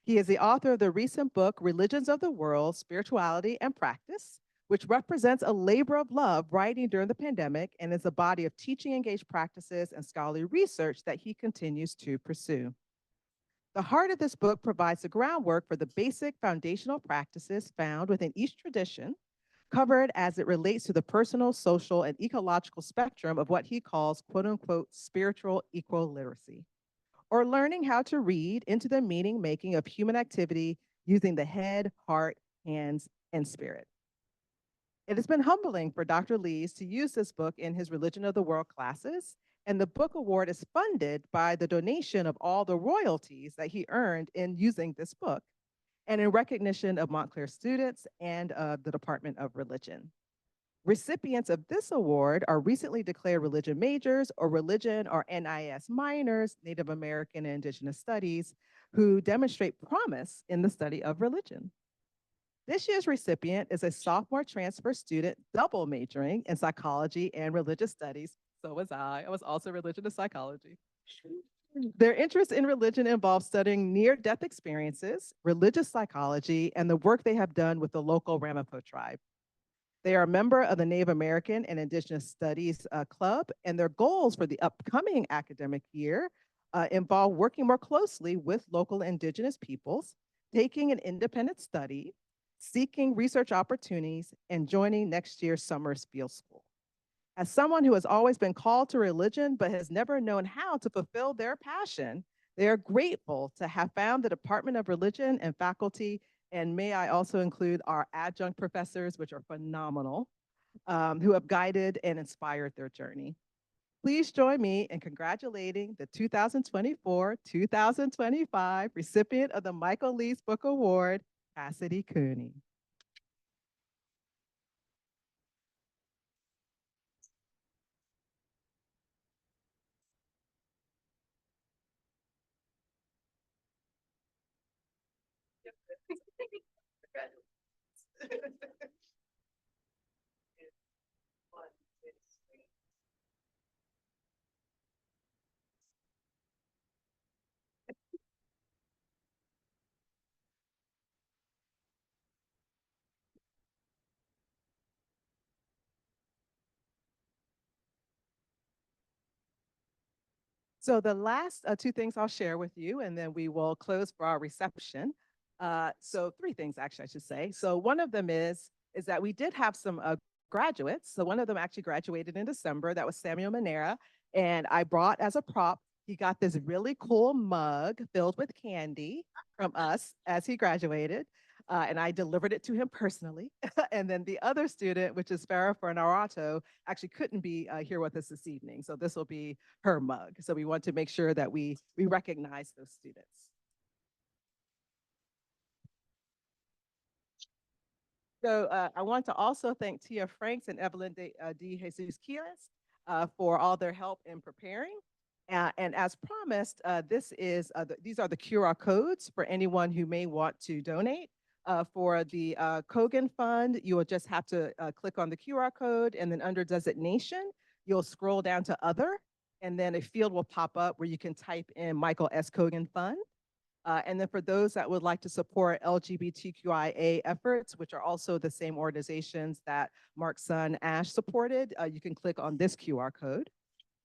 He is the author of the recent book, Religions of the World, Spirituality and Practice, which represents a labor of love writing during the pandemic and is a body of teaching engaged practices and scholarly research that he continues to pursue. The heart of this book provides the groundwork for the basic foundational practices found within each tradition, covered as it relates to the personal, social, and ecological spectrum of what he calls, quote unquote, spiritual equiliteracy, or learning how to read into the meaning making of human activity using the head, heart, hands, and spirit. It has been humbling for Dr. Lees to use this book in his Religion of the World classes, and the book award is funded by the donation of all the royalties that he earned in using this book, and in recognition of Montclair students and the Department of Religion. Recipients of this award are recently declared religion majors or religion or NIS minors, Native American and Indigenous Studies, who demonstrate promise in the study of religion. This year's recipient is a sophomore transfer student double majoring in psychology and religious studies. So was I. I was also religion and psychology. Their interest in religion involves studying near-death experiences, religious psychology, and the work they have done with the local Ramapo tribe. They are a member of the Native American and Indigenous Studies Club, and their goals for the upcoming academic year involve working more closely with local Indigenous peoples, taking an independent study, seeking research opportunities, and joining next year's summer field school. As someone who has always been called to religion but has never known how to fulfill their passion, they are grateful to have found the Department of Religion and faculty, and may I also include our adjunct professors, which are phenomenal, who have guided and inspired their journey. Please join me in congratulating the 2024-2025 recipient of the Michael Lees Book Award, Cassidy Cooney. So the last two things I'll share with you, and then we will close for our reception. So three things, actually, I should say. So one of them is that we did have some graduates. So one of them actually graduated in December. That was Samuel Manera. And I brought as a prop, he got this really cool mug filled with candy from us as he graduated. And I delivered it to him personally. And then the other student, which is Farah Fornarato, actually couldn't be here with us this evening. So this will be her mug. So we want to make sure that we recognize those students. So I want to also thank Tia Franks and Evelyn De Jesus Quiles for all their help in preparing. And as promised, these are the QR codes for anyone who may want to donate. For the Kogan Fund, you will just have to click on the QR code, and then under designation, you'll scroll down to other, and then a field will pop up where you can type in Michael S. Kogan Fund. And then for those that would like to support LGBTQIA efforts, which are also the same organizations that Mark's son Ash supported, you can click on this QR code.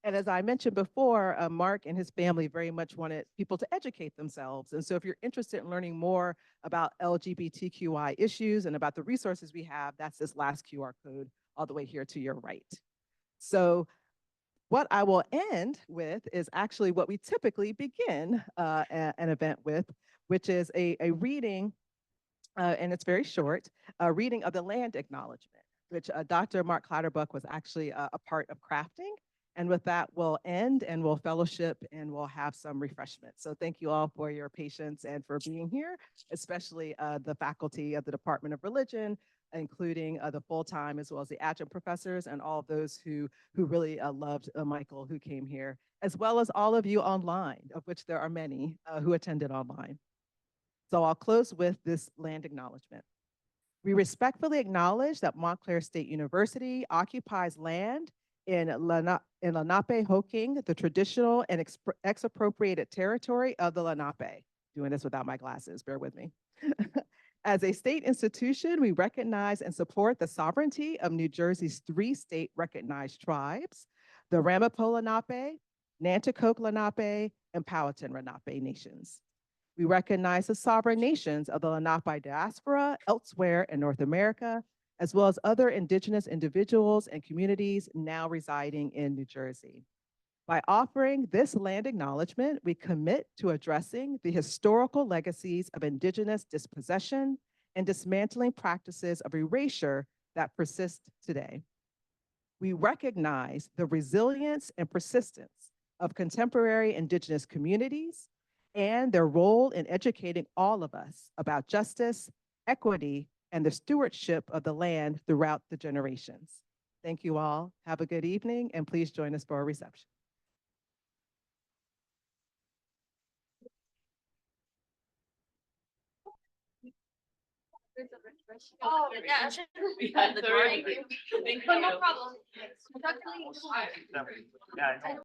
And as I mentioned before, Mark and his family very much wanted people to educate themselves. And so if you're interested in learning more about LGBTQI issues and about the resources we have, that's this last QR code all the way here to your right. So what I will end with is actually what we typically begin an event with, which is a reading, and it's very short, a reading of the land acknowledgement, which Dr. Mark Clatterbuck was actually a part of crafting. And with that, we'll end and we'll fellowship and we'll have some refreshments. So thank you all for your patience and for being here, especially the faculty of the Department of Religion, including the full-time as well as the adjunct professors and all of those who really loved Michael who came here, as well as all of you online, of which there are many who attended online. So I'll close with this land acknowledgement. We respectfully acknowledge that Montclair State University occupies land in Lenape-Hoking, the traditional and expropriated territory of the Lenape. Doing this without my glasses, bear with me. As a state institution, we recognize and support the sovereignty of New Jersey's 3 state recognized tribes, the Ramapo Lenape, Nanticoke Lenape, and Powhatan Lenape nations. We recognize the sovereign nations of the Lenape diaspora elsewhere in North America, as well as other Indigenous individuals and communities now residing in New Jersey. By offering this land acknowledgement, we commit to addressing the historical legacies of Indigenous dispossession and dismantling practices of erasure that persist today. We recognize the resilience and persistence of contemporary Indigenous communities and their role in educating all of us about justice, equity, and the stewardship of the land throughout the generations. Thank you all. Have a good evening, and please join us for a reception. Oh, yeah. We had the. No problem.